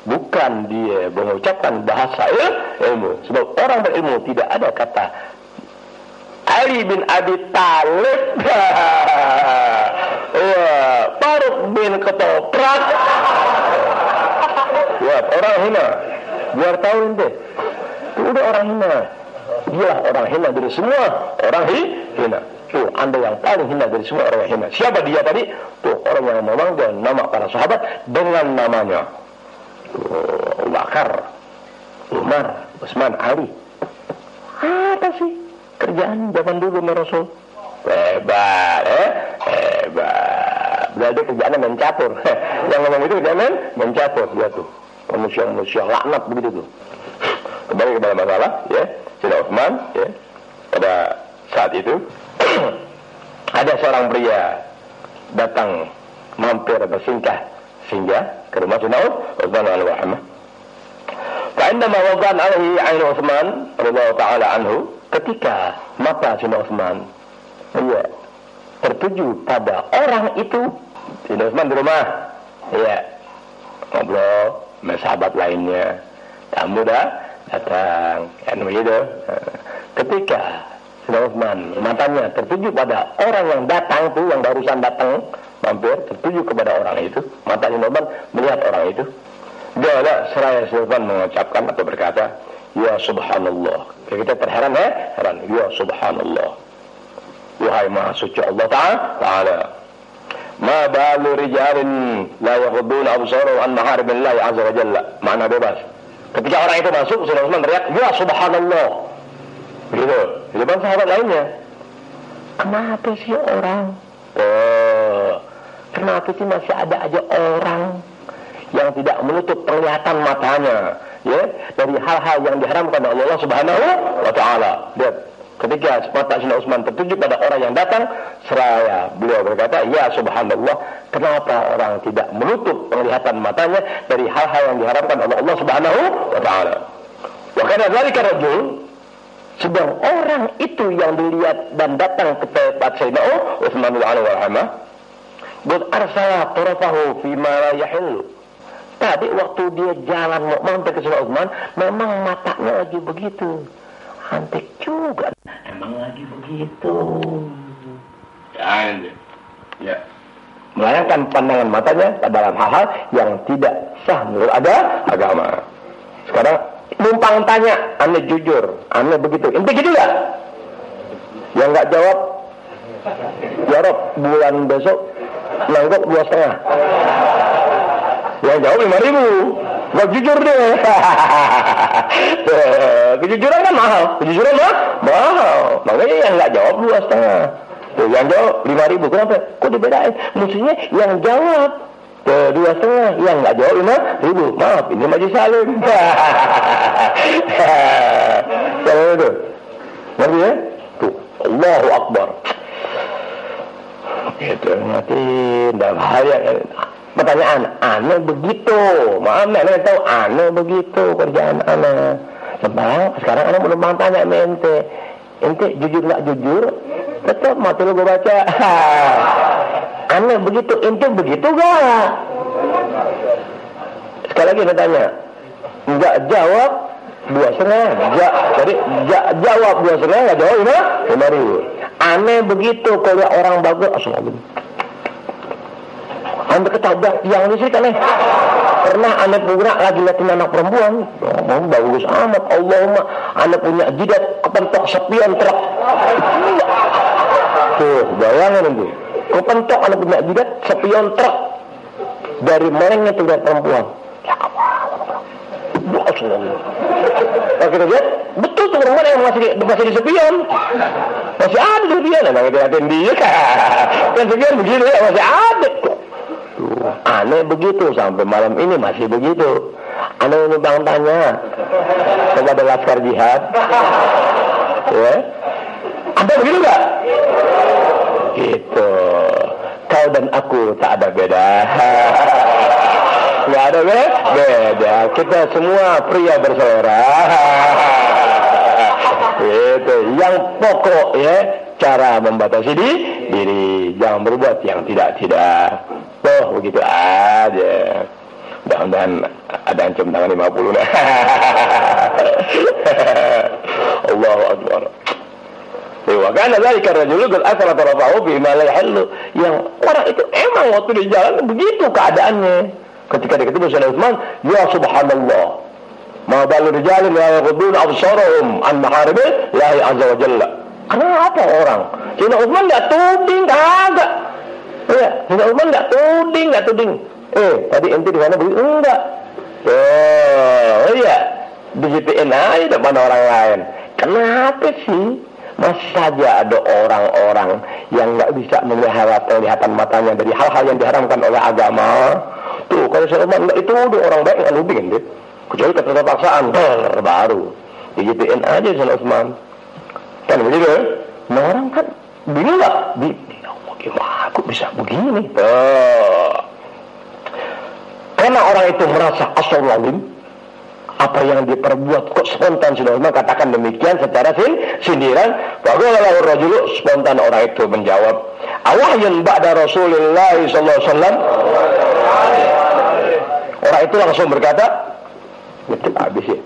Bukan dia mengucapkan bahasa ilmu. Sebab orang berilmu tidak ada kata Ali bin Abi Thalib. Faruk bin Ketoprak. Lihat, orang hina. Biar tahu nanti. Itu udah orang hina. Dialah orang hina dari semua orang hina. Tuh, anda yang paling hina dari semua orang hina. Siapa dia tadi? Tuh, orang yang memanggil nama para sahabat dengan namanya. Abu Bakar, Umar, Utsman, Ali. Apa sih kerjaan zaman dulu Rasul? Hebat, Hebat. Berarti kerjaannya main catur. Yang ngomong itu kerjaan main catur. Dia tuh manusia laknat begitu tuh. Kembali kepada masalah, ya, Sayyidina Utsman, ya, pada saat itu ada seorang pria datang mampir singgah ke rumah Sayyidina Utsman al-Wahmah. Fa'indama waqan alaihi 'ainu Utsman radhiyallahu ta'ala anhu, ketika mata Sayyidina Utsman, iya, tertuju pada orang itu. Sayyidina Utsman di rumah, ya, ngobrol sama sahabat lainnya. Tamu dah datang, kan begitu. Ketika Sayyidina Utsman matanya tertuju pada orang yang datang tuh, yang barusan datang, mampir, tertuju kepada orang itu, mata Sayyidina Utsman melihat orang itu. Dia ada seraya Sayyidina Utsman mengucapkan atau berkata, ya subhanallah. Kita terheran, heran, ya subhanallah. Wahai maha suci Allah Ta'ala, ma balu rijalin la yaghudduna absarahum an maharibillahi azza wa jalla. Makna bebas. Ketika orang itu masuk, Sayyidina Utsman teriak, ya subhanallah. Begitu. Di depan sahabat lainnya, kenapa sih orang? Kenapa sih masih ada aja orang yang tidak menutup penglihatan matanya, ya, dari hal-hal yang diharamkan oleh Allah Subhanahu wa Ta'ala. Lihat, ketika mata Sayyidina Utsman tertuju pada orang yang datang, seraya beliau berkata, ya subhanallah, kenapa orang tidak menutup penglihatan matanya dari hal-hal yang diharamkan oleh Allah Subhanahu wa Ta'ala. Wa kana dzalika rajul, sedang orang itu yang dilihat dan datang ke tempat Sayyidina Utsman radhiyallahu anhu, qad arsala tarafahu fi ma la yahillu. Tadi waktu dia jalan mau mampir ke Sayyidina Utsman, memang matanya lagi begitu. Antik juga. Emang lagi begitu. Ya. Melayangkan pandangan matanya dalam hal-hal yang tidak sah menurut agama. Sekarang numpang tanya, aneh jujur, aneh begitu. Ente gitu gak? Yang gak jawab, jawab bulan besok nanggok 2,5. Yang jawab 5.000. Gak jujur deh. Kejujuran kan mahal. Kejujuran mahal. Makanya yang gak jawab 2,5. Tuh, yang jawab 5.000. Kenapa? Kok dibedain? Mestinya yang jawab 2,5, yang gak jawab 5.000. Maaf, ini Majelis Salim. Kalau itu, ngerti ya? Tuh, Allahu Akbar. Itu ngerti dalam hal yang pertanyaan, aneh begitu. Maaf, aneh tahu aneh begitu kerjaan aneh. Sebab sekarang aneh belum tanya sama ente jujur nggak jujur? Tetap mati lu gue baca. Aneh begitu, ente begitu gak? Sekali lagi saya tanya, nggak jawab 2,5. Jadi jawab 2,5, nggak jawab 5.000. Aneh begitu kalau orang bagus, assalamualaikum. Anda ketabrak yang listrik aneh. Pernah anda bergerak lagi liatin anak perempuan, bagus amat, Allahumma, anda punya jidat kepentok sepion truk. Tuh, bayangin itu. Kepentok anda punya jidat sepion truk. Dari melengnya tuh lihat perempuan. Ya Allah. Kalau kita lihat, betul tuh perempuan yang masih di sepion. Masih ada di sepion. Emang itu liatin dia. Kan sepion begini ya, masih ada. Aneh begitu sampai malam ini masih begitu. Aneh numpang tanya kepada laskar jihad, ya, Anda begitu gak? Gitu. Kau dan aku tak ada beda. Gak ada beda. Kita semua pria berselera. Gitu. Yang pokok ya, cara membatasi diri, jangan berbuat yang tidak. Oh, begitu aja. Mudah-mudahan ada yang cium tangan 50 nah. Allahu Akbar. Wa kana dzalika rajulun qad athara tarafahu bima la yahillu. Yang orang itu emang waktu di jalan begitu keadaannya. Ketika dia ketemu Sayyidina Utsman, ya subhanallah. Ma balu rijalin la yaghudduna absarahum an maharibillahi azza wa jalla. Kenapa orang? Sayyidina Utsman enggak tuding kagak. Ya, Sayyidina Utsman enggak tuding. Tadi ente di sana begitu enggak? Oh iya, digituin aja depan orang lain. Kenapa sih? Masih saja ada orang-orang yang enggak bisa memelihara penglihatan matanya dari hal-hal yang diharamkan oleh agama. Tuh, kalau Sayyidina Utsman enggak itu udah orang baik enggak luding deh. Kecuali keterpaksaan baru. Digituin aja Sayyidina Utsman. Kan begitu? Nah, orang kan bingung enggak? Gimana aku bisa begini? Karena orang itu merasa astagfirullahaladzim, apa yang diperbuat kok spontan. Sudah katakan demikian secara sindiran. Faqala lahu rajulu, spontan orang itu menjawab, Awahyun ba'da Rasulullah sallallahu alaihi wasallam. Orang itu langsung berkata, betul habis ya.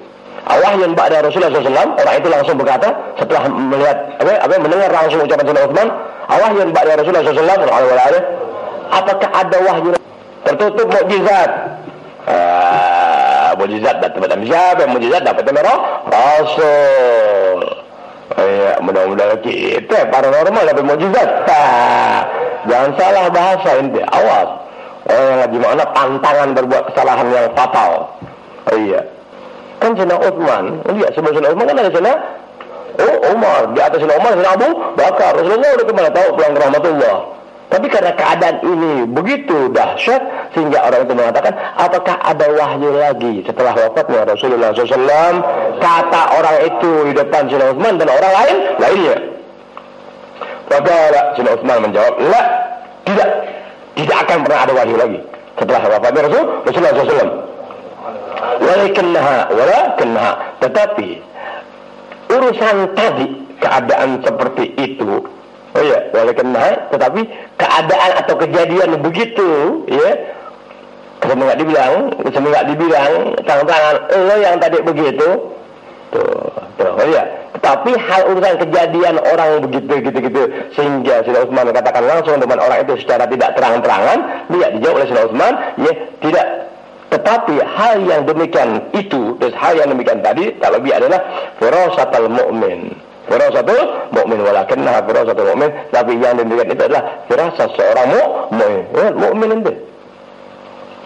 Awahyun ba'da Rasulullah sallallahu alaihi wasallam. Orang itu langsung berkata setelah melihat mendengar langsung ucapan Sayyidina Utsman, awahyun ba'da Rasulullah sallallahu alaihi wasallam. Apakah ada wahyu tertutup mukjizat? Mukjizat dapat siapa? Mukjizat dapat Rasul. Ya, mudah-mudahan kita paranormal dapat mukjizat. Jangan salah bahasa ente. Awas. Orang yang lagi mana pantangan berbuat kesalahan yang fatal. Iya. Kan Sayyidina Utsman, lihat sebelum Sayyidina Utsman kan ada Sayyidina Umar, di atas Sayyidina Umar Sayyidina Abu Bakar. Rasulullah udah kemana tahu pulang ke rahmatullah. Tapi karena keadaan ini begitu dahsyat sehingga orang itu mengatakan, apakah ada wahyu lagi setelah wafatnya Rasulullah SAW? Kata orang itu di depan Sayyidina Utsman dan orang lainnya. Maka Sayyidina Utsman menjawab, la, tidak akan pernah ada wahyu lagi setelah wafatnya Rasulullah SAW. Walakinnaha, tetapi urusan tadi, keadaan seperti itu, walakinnaha, tetapi keadaan atau kejadian begitu, ya, bisa nggak dibilang tangan-tangan lo yang tadi begitu, Tetapi hal urusan kejadian orang begitu sehingga Sayyidina Utsman katakan langsung dengan orang itu secara tidak terang-terangan, dia dijawab oleh Sayyidina Utsman, ya tidak. Tetapi hal yang demikian itu, hal yang demikian tadi, tak lebih adalah firasatul mu'min. Firasatul mu'min, walakinnaha firasatul mu'min. Tapi yang demikian itu adalah firasat seorang mu'min itu.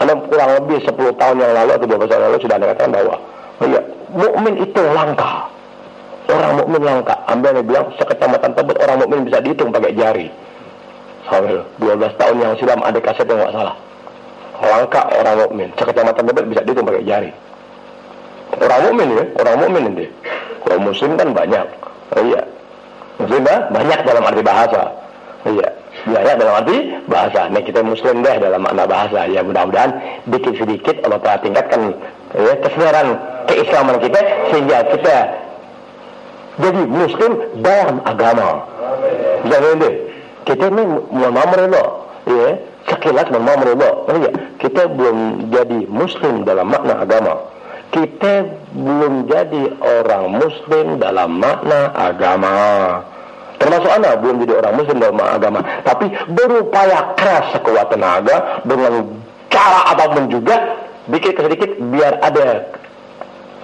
Karena kurang lebih 10 tahun yang lalu atau 12 tahun yang lalu sudah ada katakan bahwa mu'min itu langka. Orang mu'min langka. Ambil bilang sekecamatan Tebet orang mu'min bisa dihitung pakai jari. Sampai 12 tahun yang silam ada kaset yang nggak salah. Langka orang mukmin. Sekecamatan Tebet bisa dihitung pakai jari. Orang mukmin ya, orang mukmin ini. Kalau muslim kan banyak. Iya. Muslim banyak dalam arti bahasa. Iya. Banyak dalam arti bahasa. Nah, kita muslim deh dalam makna bahasa. Ya, mudah-mudahan dikit sedikit Allah telah tingkatkan kesedaran keislaman kita sehingga kita jadi muslim dalam agama. Jangan deh. Kita ini mengamrullah, ya. Sekilas mengamrullah. Kita belum jadi muslim dalam makna agama. Kita belum jadi orang muslim dalam makna agama. Termasuk anak belum jadi orang muslim dalam makna agama. Tapi berupaya keras sekuat tenaga dengan cara apapun juga, dikit ke sedikit biar ada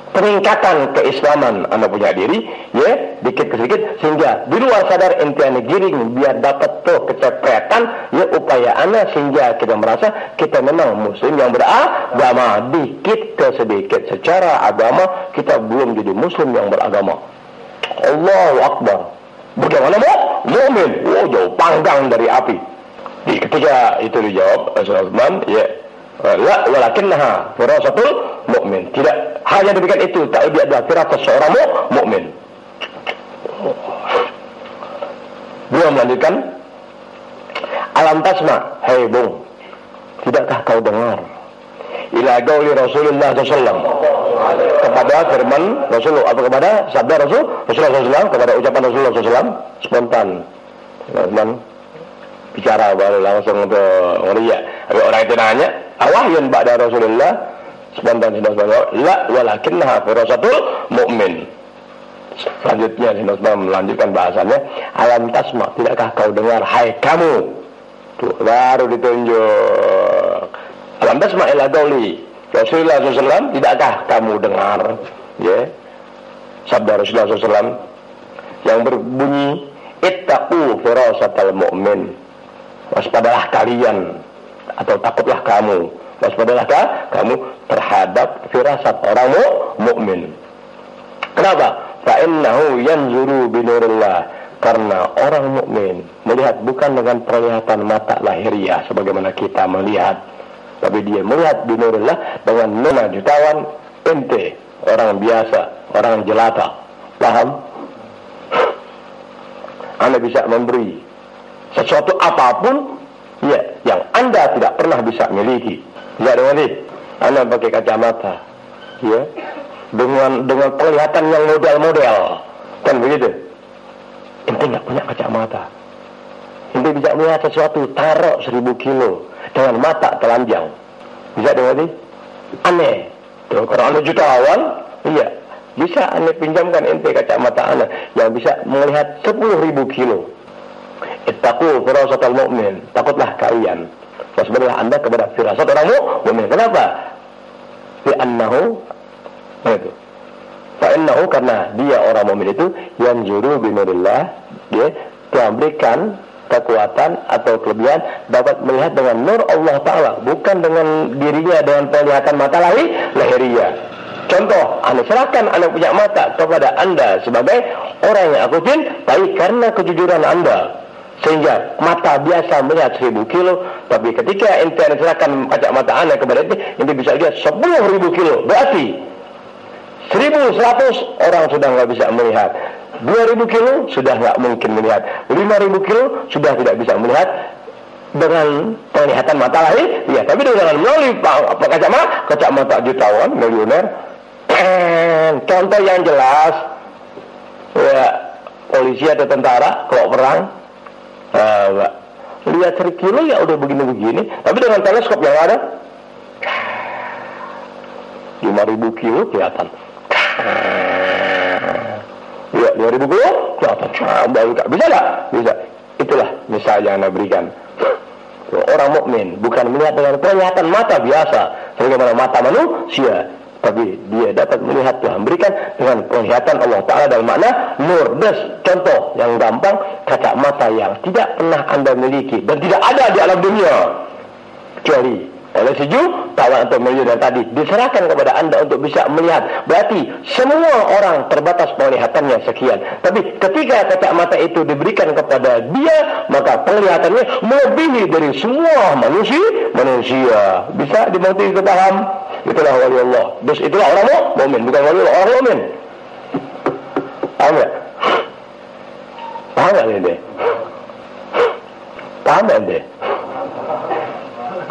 peningkatan keislaman anda punya diri, ya, dikit ke sedikit sehingga di luar sadar entian giring biar dapat tuh kecepretan, ya, upaya anda sehingga kita merasa kita memang muslim yang beragama. Dikit ke sedikit secara agama kita belum jadi muslim yang beragama. Allahu Akbar. Bagaimana mu'min? Oh, jauh panggang dari api. Ketika itu dijawab Rasulullah, ya, la walakinnaha firasatul mu'min. Tidak hanya demikian itu, tak lebih adalah firasat seorang mukmin. Beliau melanjutkan, alam tasma, hei bung, tidakkah kau dengar ila qauli Rasulullah SAW, kepada firman Rasulullah atau kepada sabda Rasulullah SAW, kepada ucapan Rasulullah SAW, spontan bicara baru langsung untuk ngeliat. Tapi orang itu nanya, awahyun ba'da Rasulullah, spontan Rasulullah, la walakinnaha firasatul mu'min. Selanjutnya Rasulullah melanjutkan bahasanya, alam tasma, tidakkah kau dengar hai kamu? Tuh, baru ditunjuk. Alam tasma ila qauli Rasulullah SAW, tidakkah kamu dengar, ya, sabda Rasulullah SAW yang berbunyi, ittaqu firasatal mu'min. Waspadalah kalian atau takutlah kamu, waspadalah kamu terhadap firasat orang mukmin. Kenapa? Fa innahu yanzuru binurillah, karena orang mukmin melihat bukan dengan penglihatan mata lahiriah sebagaimana kita melihat, tapi dia melihat binurillah dengan nona jutawan ente, orang biasa, orang jelata. Paham? Anda bisa memberi sesuatu apapun, ya, yang Anda tidak pernah bisa miliki. Ya, dengan ini Anda pakai kacamata, ya, dengan penglihatan yang model-model, kan begitu. Ente nggak punya kacamata, ente bisa melihat sesuatu, taruh 1000 kilo dengan mata telanjang. Bisa dengar? Aneh. Tuh, kalau anda jutawan, iya, bisa anda pinjamkan ente kacamata anda yang bisa melihat 10.000 kilo. Ittaqu firasatal mu'min. Takutlah kalian, wasbarilah anda kepada firasat orang mukmin. Kenapa? Fa'innahu karena dia orang mukmin itu yanzuru binurillah, dia memberikan kekuatan atau kelebihan dapat melihat dengan nur Allah Ta'ala, bukan dengan dirinya dengan penglihatan mata lahiriah. Contoh, anda serahkan anda punya mata kepada anda sebagai orang yang aku cintai karena kejujuran anda, sehingga mata biasa melihat 1000 kilo, tapi ketika ente serahkan kacamata anda kepada ente bisa lihat 10.000 kilo. Berarti 1.100 orang sudah nggak bisa melihat, 2.000 kilo sudah nggak mungkin melihat, 5.000 kilo sudah tidak bisa melihat dengan penglihatan mata lahir, ya, tapi dengan melalui kacamata jutawan, miliuner. Contoh yang jelas, ya, polisi atau tentara kalau perang, lihat 1 kilo ya udah begini-begini, tapi dengan teleskop yang ada 5.000 kilo kelihatan. Ya, 2.000 kilo kelihatan. Bisa tak? Bisa. Itulah misal yang Anda berikan. Orang mukmin bukan melihat dengan penglihatan mata biasa sebagaimana mata manusia, tapi dia dapat melihat Tuhan berikan dengan penglihatan Allah Ta'ala dalam makna nur. Contoh yang gampang, kacamata yang tidak pernah Anda miliki dan tidak ada di alam dunia kecuali oleh jutawan atau miliuner tadi diserahkan kepada anda untuk bisa melihat. Berarti semua orang terbatas penglihatannya sekian, tapi ketika kacamata itu diberikan kepada dia, maka penglihatannya melebihi dari semua manusia. Bisa dimengerti, kita paham? Itulah wali Allah. Terus itulah orang mukmin, bukan wali Allah, orang mukmin. Paham ya? Paham gak ini? Paham gak ini?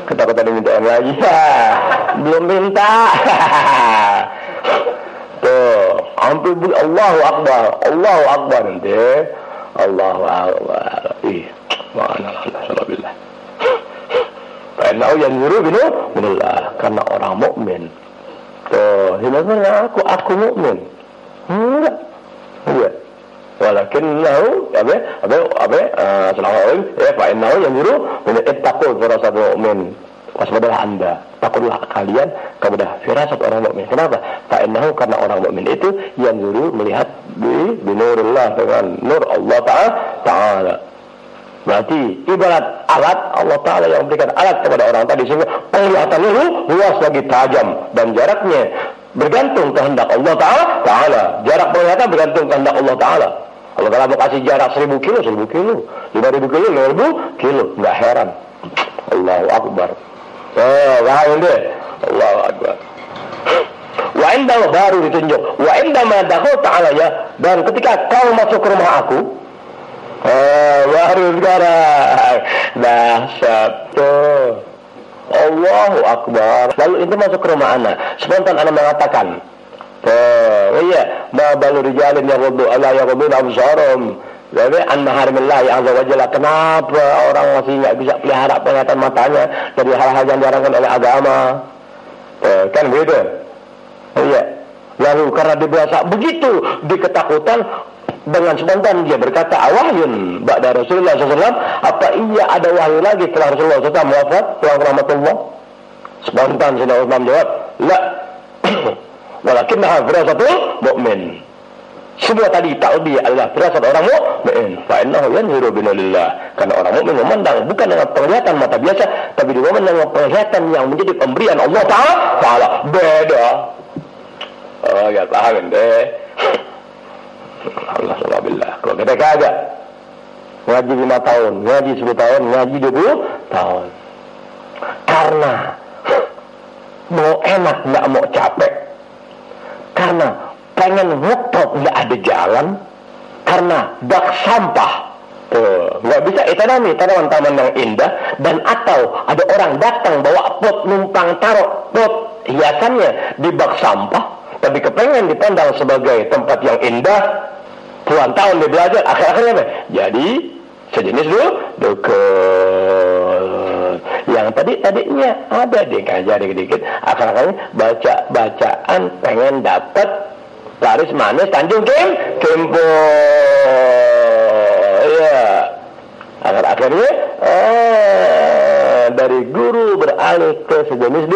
Ketakutan diminta lagi, belum minta. Tuh, hampir Allahu Akbar nanti, Allahu Akbar. Mana alhamdulillah. Karena yang nyuruh binullah, karena orang mukmin. Tuh, sebenarnya aku mukmin. Enggak. Walakinnahu fa'innahu yanzuru min ittaqul firasatul mu'min. Waspadalah anda, takutlah kalian kepada firasat orang mukmin. Kenapa? Fa'innahu karena orang mukmin itu yanzuru melihat binurillah, dengan nur Allah Ta'ala. Berarti ibarat alat Allah Ta'ala yang memberikan alat kepada orang tadi sehingga penglihatannya luas lagi, tajam, dan jaraknya bergantung kehendak Allah Ta'ala. Jarak penglihatan bergantung kehendak Allah Ta'ala. Kalau mau kasih jarak 1.000 kilo, 5.000 kilo, 5.000 kilo, nggak heran. Allahu Akbar. Wahai deh, Allahu Akbar. Wa indah baru ditunjuk. Wa indah madakhu Ta'ala ya. Dan ketika kau masuk ke rumah aku, baru sekarang dahsyat tuh. Allahu Akbar. Lalu itu masuk ke rumah anak, spontan anak mengatakan, iya, ma balu rijalin yaghuddu ala yaghuddu absarum. Jadi an maharimillah azza wa jalla. Kenapa orang masih enggak bisa pelihara penglihatan matanya dari hal-hal yang dilarangkan oleh agama? Kan begitu. Iya. Lalu karena dia berasa begitu diketakutan, dengan spontan dia berkata, awahyun ba'da Rasulullah SAW, apa iya ada wahyu lagi setelah Rasulullah SAW wafat, pulang rahmatullah? Spontan Sayyidina Utsman jawab, la. Walakinnaha firasatul mu'min. Semua tadi takdir adalah firasat orang mukmin. Fa innahu yanzuru binulillah. Karena orang mukmin memandang bukan dengan penglihatan mata biasa, tapi dia memandang dengan penglihatan yang menjadi pemberian Allah Ta'ala. Beda. Oh ya, paham deh. Alhamdulillah. Kalau kita kagak ngaji 5 tahun, ngaji 10 tahun, ngaji 20 tahun. Karena mau enak nggak mau capek. Karena pengen ngetop nggak ada jalan. Karena bak sampah nggak bisa ekonomi tanaman-tanaman yang indah. Dan atau ada orang datang bawa pot numpang taruh pot hiasannya di bak sampah, tapi kepengen dipandang sebagai tempat yang indah. Puluhan tahun dia belajar, akhir-akhirnya apa? Jadi sejenis dukun. Yang tadinya ada ngajar dikit-dikit, akhirnya bacaan pengen dapat laris manis Tanjung Kimpo. Ya. Akhirnya dari guru beralih ke sejenis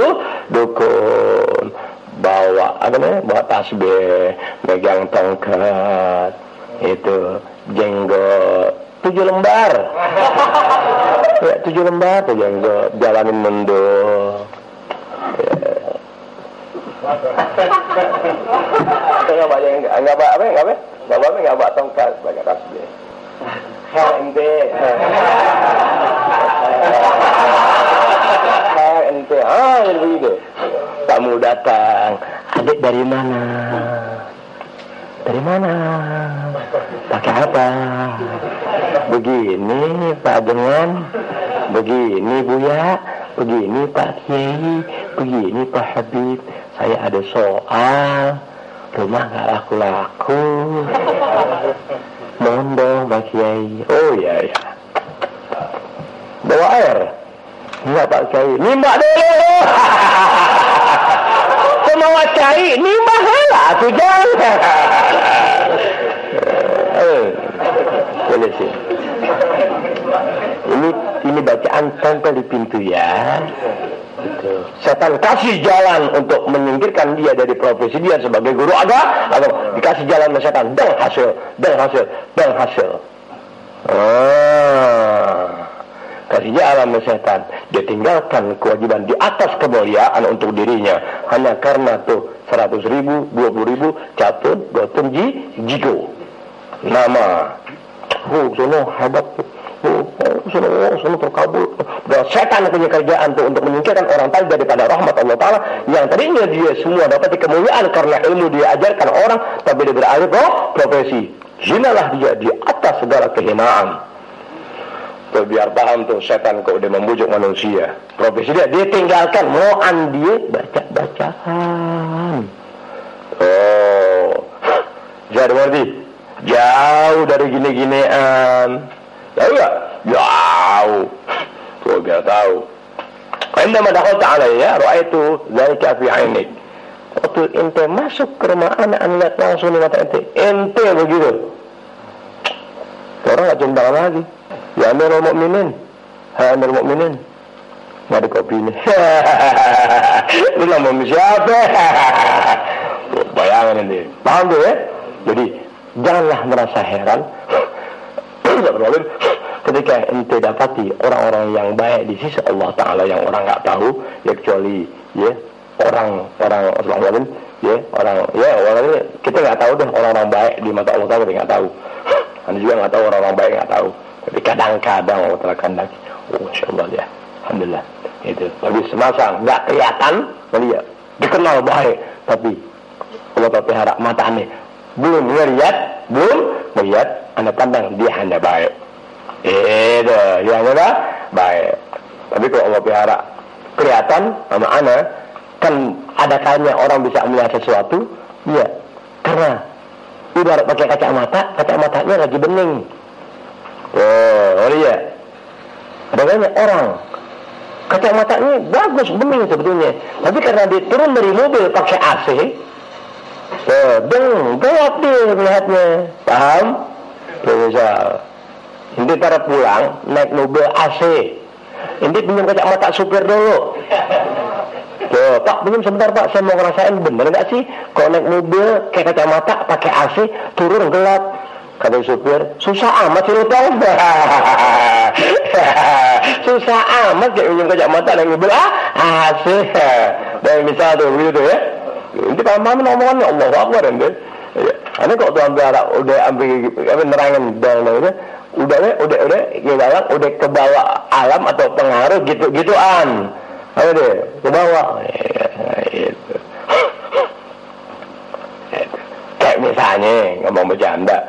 dukun. Bawa tasbih, megang tongkat, itu jenggot 7 lembar. Ya, 7 lembar tuh jenggot, jalanin mundur. Enggak bawa tongkat, banyak tasbih. ente jadi begitu. Tamu datang, adik dari mana? Dari mana? Pakai apa? Begini Pak Jengan, begini Buya, begini Pak Kiai, begini Pak Habib. Saya ada soal, rumah nggak laku-laku. Mohon dong Pak Kiai. Oh ya. Bawa air? Enggak Pak Kiai. Nimbak dulu. Semua Kiai nimbak lah, tuh jangan. Boleh sih. Ini bacaan tempel di pintu ya. Setan kasih jalan untuk menyingkirkan dia dari profesi dia sebagai guru agama, atau dikasih jalan sama setan, dan hasil. Kasih jalan sama setan, dia tinggalkan kewajiban di atas kemuliaan untuk dirinya hanya karena tuh 100.000, 20.000 catun, gotun, jigo nama. Sono hebat tuh. Sono terkabul. Dan setan punya kerjaan tuh untuk menyingkirkan orang tadi daripada rahmat Allah Ta'ala, yang tadinya dia semua dapat kemuliaan karena ilmu dia ajarkan orang, tapi dia beralih ke profesi. Hinalah dia di atas segala kehinaan. Tuh biar paham tuh setan kok udah membujuk manusia. Profesi dia tinggalkan, mau dia bacaan. Jadi berarti jauh dari gini-ginian. Tahu gak? Jauh. Tuh biar tahu. Indama dakhalta alayya ra'aitu dzalika fi 'ainik. Waktu ente masuk ke rumah anak lihat langsung di mata ente begitu. Orang gak cium tangan lagi. Ya Amirul Mukminin. Hai Amirul Mukminin. Gak ada kopi ini. Lu nama siapa? Bayangin ini. Paham tuh ya? Jadi janganlah merasa heran ketika ente dapati orang-orang yang baik di sisi Allah Ta'ala yang orang nggak tahu, ya kecuali ya orang ini kita nggak tahu deh orang-orang baik di mata Allah Ta'ala, nggak tahu. Anda juga nggak tahu orang-orang baik, nggak tahu. Tapi kadang-kadang Allah Ta'ala kandaki, Insya Allah ya, alhamdulillah itu lebih semasang, nggak kelihatan, dia dikenal baik, tapi Allah Ta'ala pelihara mata aneh. Belum melihat, Anda pandang dia hanya baik. Itu yang mana baik. Tapi kalau Allah pelihara kelihatan sama Anda, kan ada kalanya orang bisa melihat sesuatu, ya, karena ibarat pakai kacamatanya lagi bening. Iya. Ada banyak orang kacamatanya bagus bening sebetulnya, tapi karena dia turun dari mobil pakai AC. Gelap dia melihatnya. Paham? Misal ini para pulang naik mobil AC, ini pinjam kacamata supir dulu. Pak pinjam sebentar Pak, saya mau ngerasain bener gak sih kalau naik mobil kayak kacamata pakai AC turun gelap. Kata supir, susah amat sih lu tahu. Susah amat kayak pinjam kacamata naik mobil AC. Dan misal tuh begitu ya. Ini paham-paham omongannya Allah Akbar ente. Ya. Ini kok tuan Arab udah ambil nerangin dalilnya, udah ke bawah alam atau pengaruh gitu-gituan. Ayo deh, ke bawah. Gitu. Kayak misalnya ngomong bercanda.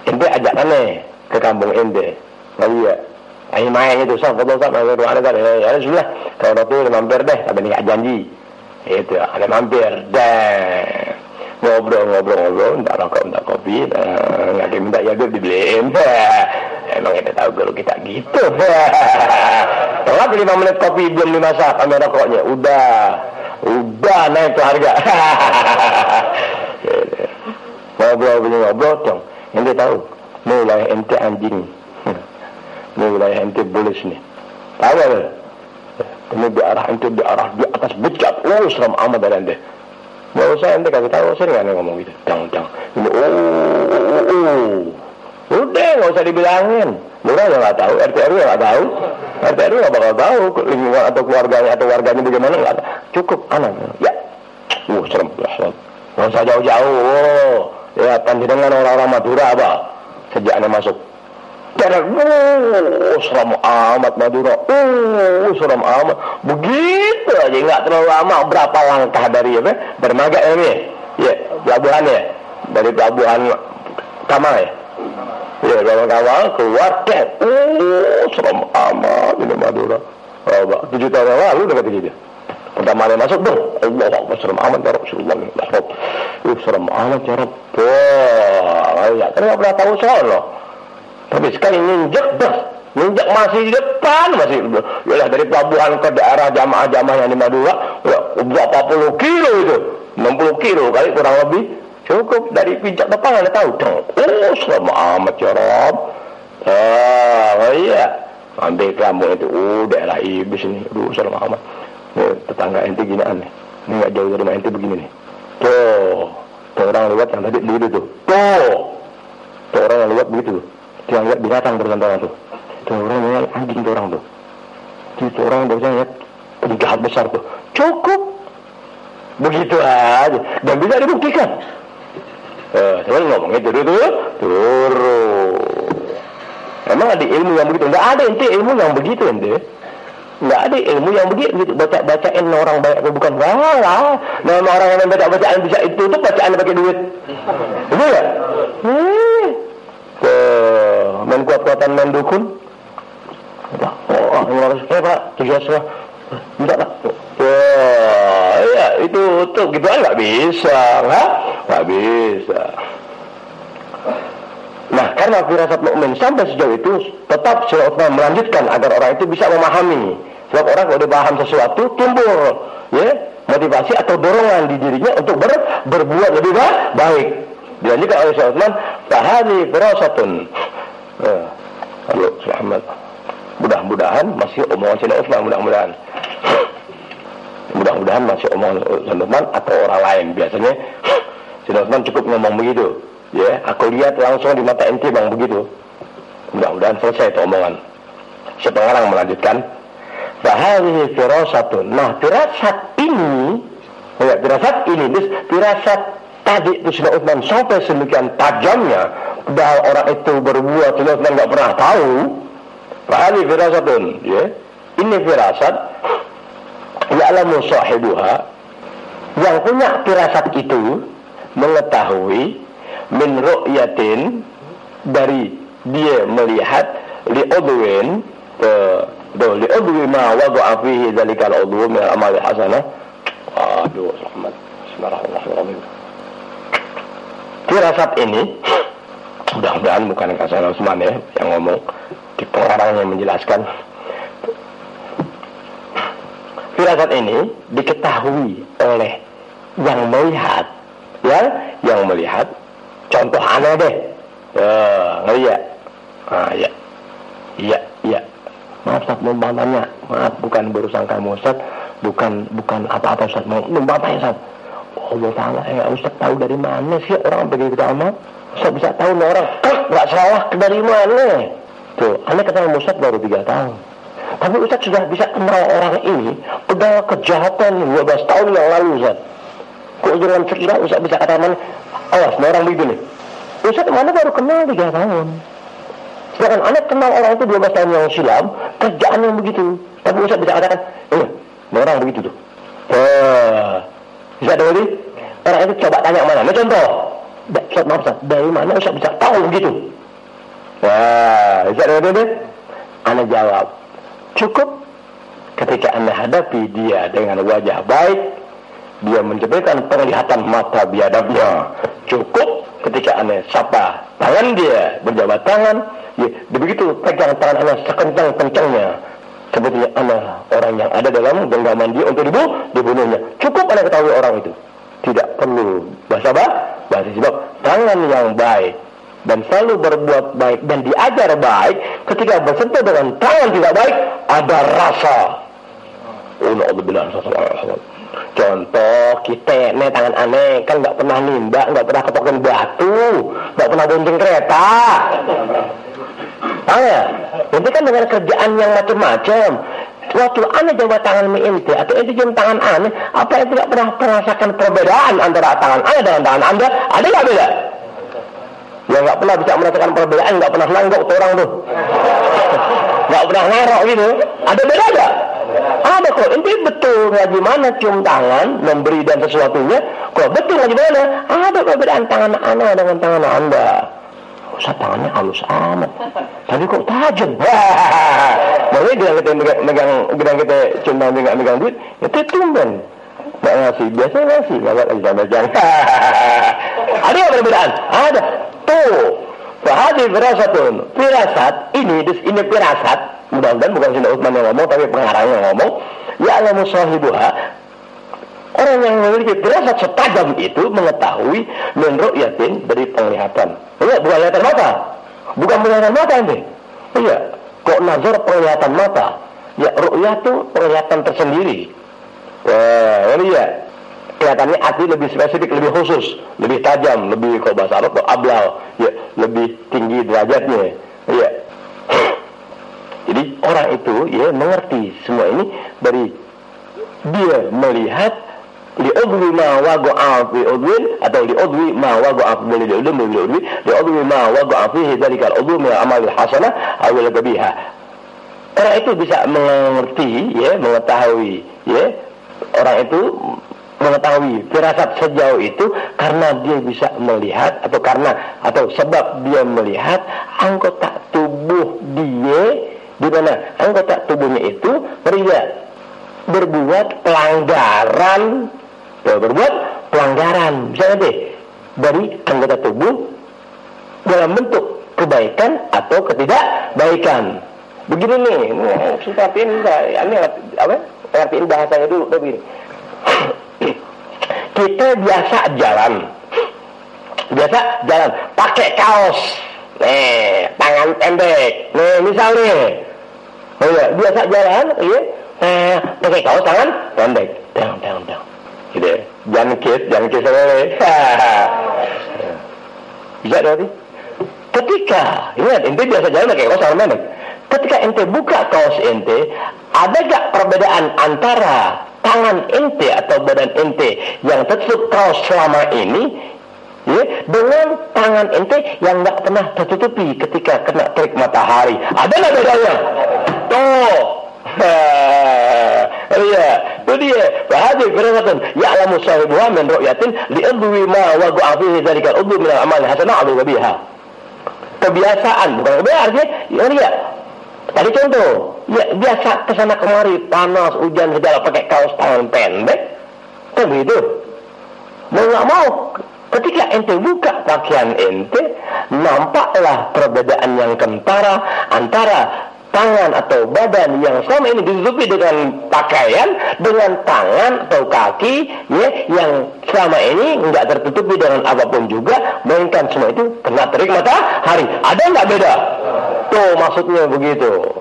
Ente ajak aneh ke kampung ente. Lalu ya, ayo main itu sok ada ya sudah. Kalau waktu mampir deh, tapi enggak janji. Itu ada mampir dan ngobrol, entar rokok, entar kopi, nggak minta ya gue dibeliin. emang kita tahu guru kita gitu. Telat 5 menit kopi belum dimasak, ambil rokoknya, udah naik tuh harga. Ngobrol dong. Ente tahu, ini wilayah ente anjing, ini wilayah ente bolis nih. Tahu gak? Ini di arah di atas bukit. Seram amat dari ente. Gak usah ente kasih tahu, sering aneh ngomong gitu. Dang. Ini udah gak usah dibilangin. Lurah ya gak tahu, RT RW gak tahu. RT RW gak bakal tahu lingkungan atau warganya bagaimana, gak tahu. Cukup anak. Ya. Serem. Gak usah jauh-jauh. Ya, panjenengan orang-orang Madura apa? Sejak aneh masuk. Seram amat Madura. Seram amat. Begitu aja, nggak terlalu lama. Berapa langkah dari dermaga ini? Ya, pelabuhan ya. Dari pelabuhan Kamal ya. Ya, pelabuhan Kamal keluar deh. Seram amat ini Madura. 7 tahun yang lalu dekat gitu. Pertama kali masuk dong, Allah Akbar, seram amat ya Rasulullah. Seram amat ya Rabb. Ya, kan nggak pernah tahu soal loh. Tapi sekali ninjak masih di depan, masih yalah dari pelabuhan ke daerah jamaah-jamaah yang di Madura, berapa puluh kilo itu, 60 kilo kali kurang lebih, cukup dari pijak depan Anda tahu dong. Seram amat ya Rabb. Iya, ambil kamu itu, daerah iblis ini, seram amat. Tetangga ente gini aneh. Ini gak jauh dari rumah ente begini nih. Tuh orang lewat yang tadi begitu tuh. Tuh orang yang lewat begitu. Dia lihat binatang bergantungan tuh. Tuh orang yang anjing tuh orang tuh. Tuh orang biasanya lihat penjahat besar tuh. Cukup. Begitu aja. Dan bisa dibuktikan. Saya ngomongnya turun. Emang ada ilmu yang begitu? Enggak ada ente ilmu yang begitu ente. Nggak ada ilmu yang begitu, bacain orang banyak bukan walah. Nama orang yang bacaan bisa itu tuh bacaan pakai duit. Betul nggak? Main kuat-kuatan main dukun. Ini harus Pak, tugas lah. Enggak Pak. Ya itu tuh gitu aja nggak bisa, nggak bisa. Nah, karena firasat mukmin sampai sejauh itu, tetap Syaikhul melanjutkan agar orang itu bisa memahami. Sebab orang kalau dia paham sesuatu, timbul motivasi atau dorongan di dirinya untuk berbuat lebih baik. Dilanjutkan oleh Syaikhul fahadhi firasatun. Halo, selamat. Mudah-mudahan masih omongan Syaikhul mudah-mudahan masih omongan Syaikhul atau orang lain. Biasanya Syaikhul cukup ngomong begitu. Ya, aku lihat langsung di mata ente bang begitu. Mudah-mudahan selesai itu omongan. Sekarang melanjutkan. Fahadhi firasatun. Nah, firasat ini, firasat tadi itu Sayyidina Utsman sampai sedemikian tajamnya, padahal orang itu berbuat Sayyidina Utsman nggak pernah tahu. Fahadhi firasatun. Ya, ini firasat. Ya'lamu sahibuha. Yang punya firasat itu mengetahui min ru'yatin dari dia melihat li'udwin li'udwi ma wada'a fihi dhalikal udwu min al-amal hasanah. Aduh, rahmat. Bismillahirrahmanirrahim. Firasat ini mudah-mudahan bukan Hasan Utsman ya yang ngomong, di pengarangnya menjelaskan. Firasat ini diketahui oleh yang melihat, yang melihat. Contoh aneh deh, ngeri ya? Iya. Maaf Ustaz, mau tanya. Maaf, bukan berurusan kamu Ustaz, bukan apa-apa Ustaz, mau tanya Ustaz. Allah Ta'ala, Ustaz tahu dari mana sih orang begitu amat? Ustaz bisa tahu orang nggak salah dari mana? Tuh, aneh ketemu Ustaz baru 3 tahun. Tapi Ustaz sudah bisa kenal orang ini, udah kejahatan 12 tahun yang lalu Ustaz. Kok jangan sekira Ustaz bisa katakan awas, orang begitu nih. Ustaz mana baru kenal 3 tahun. Sedangkan anak kenal orang itu 12 tahun yang silam, kerjaan yang begitu. Tapi Ustaz bisa katakan, orang begitu tuh. Bisa dulu orang itu coba tanya mana. Nah contoh, Ustaz maaf Ustaz, dari mana Ustaz bisa tahu begitu? Bisa dulu Anda jawab, cukup ketika Anda hadapi dia dengan wajah baik, dia menjadikan penglihatan mata biadabnya. Cukup ketika Anda sapa tangan dia, berjabat tangan, ya, begitu pegang tangan Anda sekencang-kencangnya, sebetulnya Anda orang yang ada dalam genggaman dia untuk dibunuhnya. Cukup Anda ketahui orang itu, tidak perlu basa-basi, sebab tangan yang baik dan selalu berbuat baik dan diajar baik, ketika bersentuh dengan tangan tidak baik, ada rasa. Contoh kita nih, tangan aneh kan nggak pernah nimba, nggak pernah ketokin batu, nggak pernah bonceng kereta. Ya, itu kan dengan kerjaan yang macam-macam. Waktu aneh coba tangan ente atau ente cium tangan aneh, apa ente tidak pernah merasakan perbedaan antara tangan aneh dengan tangan anda? Ada nggak beda? Ya nggak pernah bisa merasakan perbedaan, nggak pernah nanggok tuh orang tuh, nggak pernah ngerok gitu. Ada beda nggak? Ada kok. Ente betul ngaji mana cium tangan, memberi dan sesuatunya. Kok betul ngaji mana? Ada perbedaan tangan anda dengan tangan anda. Usah tangannya halus amat, tapi kok tajam. Makanya gedang kita cium tangan nggak megang duit, itu tumben. Nggak ngasih, biasanya ngasih, nggak megang. Ada nggak perbedaan? Ada. Tuh, fahadi firasatun. Firasat ini firasat. Mudah-mudahan bukan Sayyidina Utsman yang ngomong, tapi pengarangnya yang ngomong. Ya'lamu sahibuha. Orang yang memiliki firasat setajam itu mengetahui min ru'yatin, dari penglihatan. Iya, bukan penglihatan mata. Bukan penglihatan mata ini. Iya, kok nazar penglihatan mata. Ya, ru'yah itu penglihatan tersendiri. Wah, ini ya. Kelihatannya arti lebih spesifik, lebih khusus, lebih tajam, lebih kalau bahasa Arab ablal, ya, lebih tinggi derajatnya. Ya. Jadi orang itu ya mengerti semua ini dari dia melihat li'udwi ma waqa'a fi udwin, atau li'udwi ma waqa'a fi udwin, li'udwi ma waqa'a fihi dzalikal udwi min amalil hasanah aw al-qabiha. Orang itu bisa mengerti, ya, mengetahui, ya, orang itu mengetahui firasat sejauh itu karena dia bisa melihat, atau sebab dia melihat anggota tubuh dia, di mana anggota tubuhnya itu berbuat pelanggaran, misalnya deh, dari anggota tubuh dalam bentuk kebaikan atau ketidakbaikan. Begini nih, ngertiin bahasanya dulu, begini. Kita biasa jalan pakai kaos, tangan pendek, misalnya, biasa jalan, pakai kaos tangan pendek, gitu, jangan kis bisa berarti. Ketika ingat ente biasa jalan pakai kaos tangan pendek, ketika ente buka kaos ente, ada gak perbedaan antara tangan ente atau badan ente yang tertutup kaos selama ini, ya, dengan tangan ente yang nggak pernah tertutupi ketika kena terik matahari? Ada nggak bedanya? Tuh, iya, itu dia. Bahadi firasatun ya'lamu sahibuha min ru'yatin li'udwi ma waqa'a fihi dzalikal udwi min al-amal hasanah aw qabiha. Kebiasaan, bukan kebiasaan, artinya ya. Tadi contoh, ya biasa kesana kemari, panas, hujan, segala pakai kaos tangan pendek, kan begitu. Mau nggak mau, ketika ente buka pakaian ente, nampaklah perbedaan yang kentara antara tangan atau badan yang selama ini ditutupi dengan pakaian, dengan tangan atau kaki, ya, yang selama ini nggak tertutupi dengan apapun juga, melainkan semua itu kena terik matahari. Ada nggak beda? Tuh maksudnya begitu.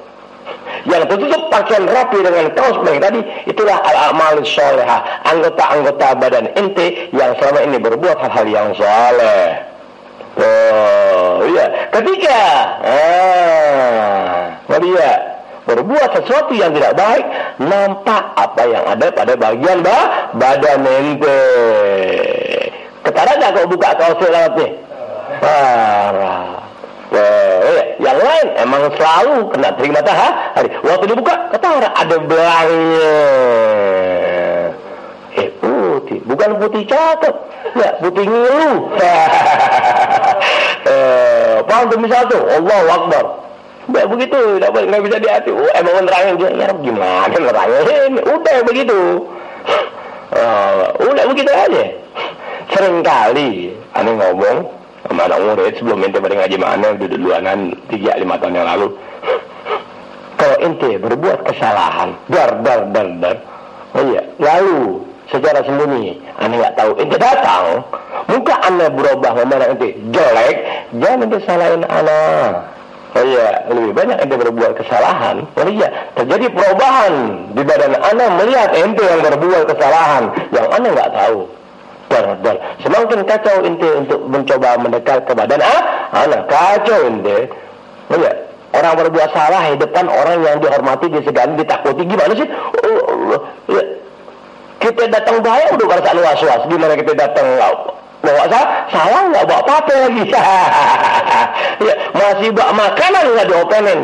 Yang tertutup pakaian rapi dengan kaos pendek tadi, itulah al-amal sholehah, anggota-anggota badan ente yang selama ini berbuat hal-hal yang saleh. Oh iya, ketika dia berbuat sesuatu yang tidak baik, nampak apa yang ada pada bagian badan ente. Ketara gak kau buka kaos lewatnya? Parah. Yang lain emang selalu kena terik matahari. Waktu dibuka, ketara ada belangnya. Putih, bukan putih cakep, ya putih ngilu. Paham tuh misal tuh, Allahu Akbar. Udah begitu, nggak bisa diatur. Emang nerangin dia, ya gimana nerangin? Udah begitu. Udah begitu aja. Seringkali aneh ngomong sama anak murid sebelum ente pada ngaji mana duluanan 3-5 tahun yang lalu, kalau ente berbuat kesalahan dar, oh iya, lalu secara sembunyi aneh nggak tahu, ente datang muka aneh berubah memandang ente jelek, jangan ente salahin anak. Oh iya, lebih banyak ente berbuat kesalahan. Oh iya, terjadi perubahan di badan anak melihat ente yang berbuat kesalahan yang anak nggak tahu. Dan semakin kacau ente untuk mencoba mendekat ke badan anak, kacau ente. Oh iya, orang berbuat salah di depan orang yang dihormati, disegani, ditakuti, gimana sih? Oh Allah, ya. Kita datang bahaya udah perasaan was-was. Gimana kita datang bawa salah nggak bawa apa-apa lagi. Ya, masih bawa makanan nggak diopenin,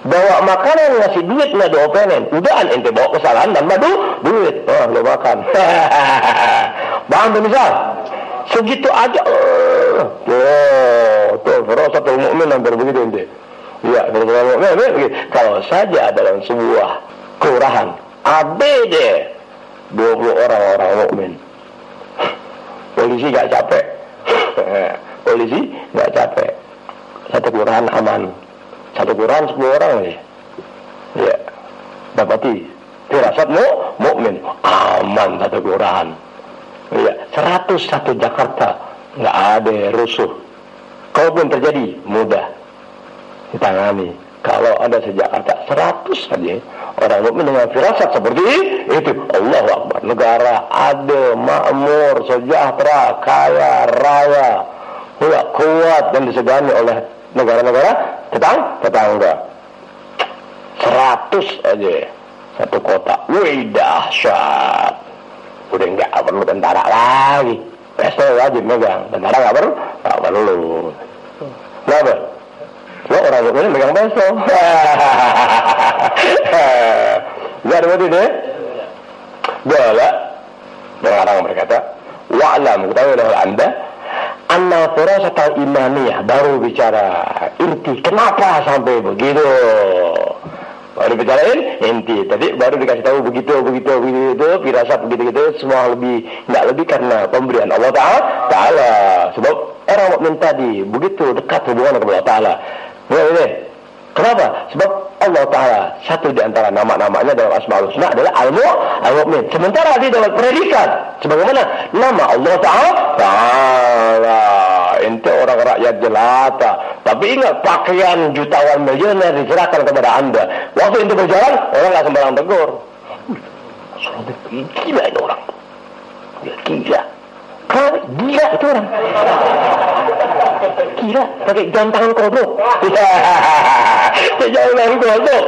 bawa makanan ngasih duit nggak diopenin. Udahan ente bawa kesalahan dan duit, lo makan. Bang misal segitu aja. Tuh Firasatul Mu'min hampir begitu ente. Ya, Firasatul Mu'min kalau saja dalam sebuah kelurahan ABD 20 orang mukmin, polisi gak capek. Polisi gak capek. Satu kelurahan aman. Satu kelurahan 10 orang aja. Ya. Dapati firasat mukmin aman satu kelurahan. Ya, 101 Jakarta nggak ada rusuh. Kalaupun terjadi mudah ditangani. Kalau ada sejakarta 100 saja orang mukmin dengan firasat seperti itu, Allahu Akbar, negara adil, makmur, sejahtera, kaya raya, kuat dan disegani oleh negara-negara tetangga. 100 aja satu kota, wih dahsyat. Udah nggak perlu tentara lagi, pistol wajib megang, tentara nggak perlu. Kenapa? Lo orang mukmin megang pistol. Gak ada begitu deh. Bala dengan orang berkata, wa'lam, ketahuilah anda, anna firasatul imaniyah, baru bicara inti kenapa sampai begitu. Baru bicarain inti, tadi baru dikasih tahu begitu, firasat begitu, semua nggak lebih karena pemberian Allah Ta'ala. Sebab orang mukmin tadi begitu dekat hubungan kepada Allah Ta'ala. Ini. Kenapa? Sebab Allah Ta'ala satu di antara nama-namanya dalam Asmaul Husna adalah Al-Mu'min. Sementara di dalam predikat sebagaimana nama Allah Ta'ala. Ente orang rakyat jelata, tapi ingat pakaian jutawan miliuner diserahkan kepada anda. Waktu ente berjalan, orang nggak sembarang tegur. Gila ini orang. Gila. Gila itu orang. Gila, pakai jam tangan kodok. Jam tangan kodok.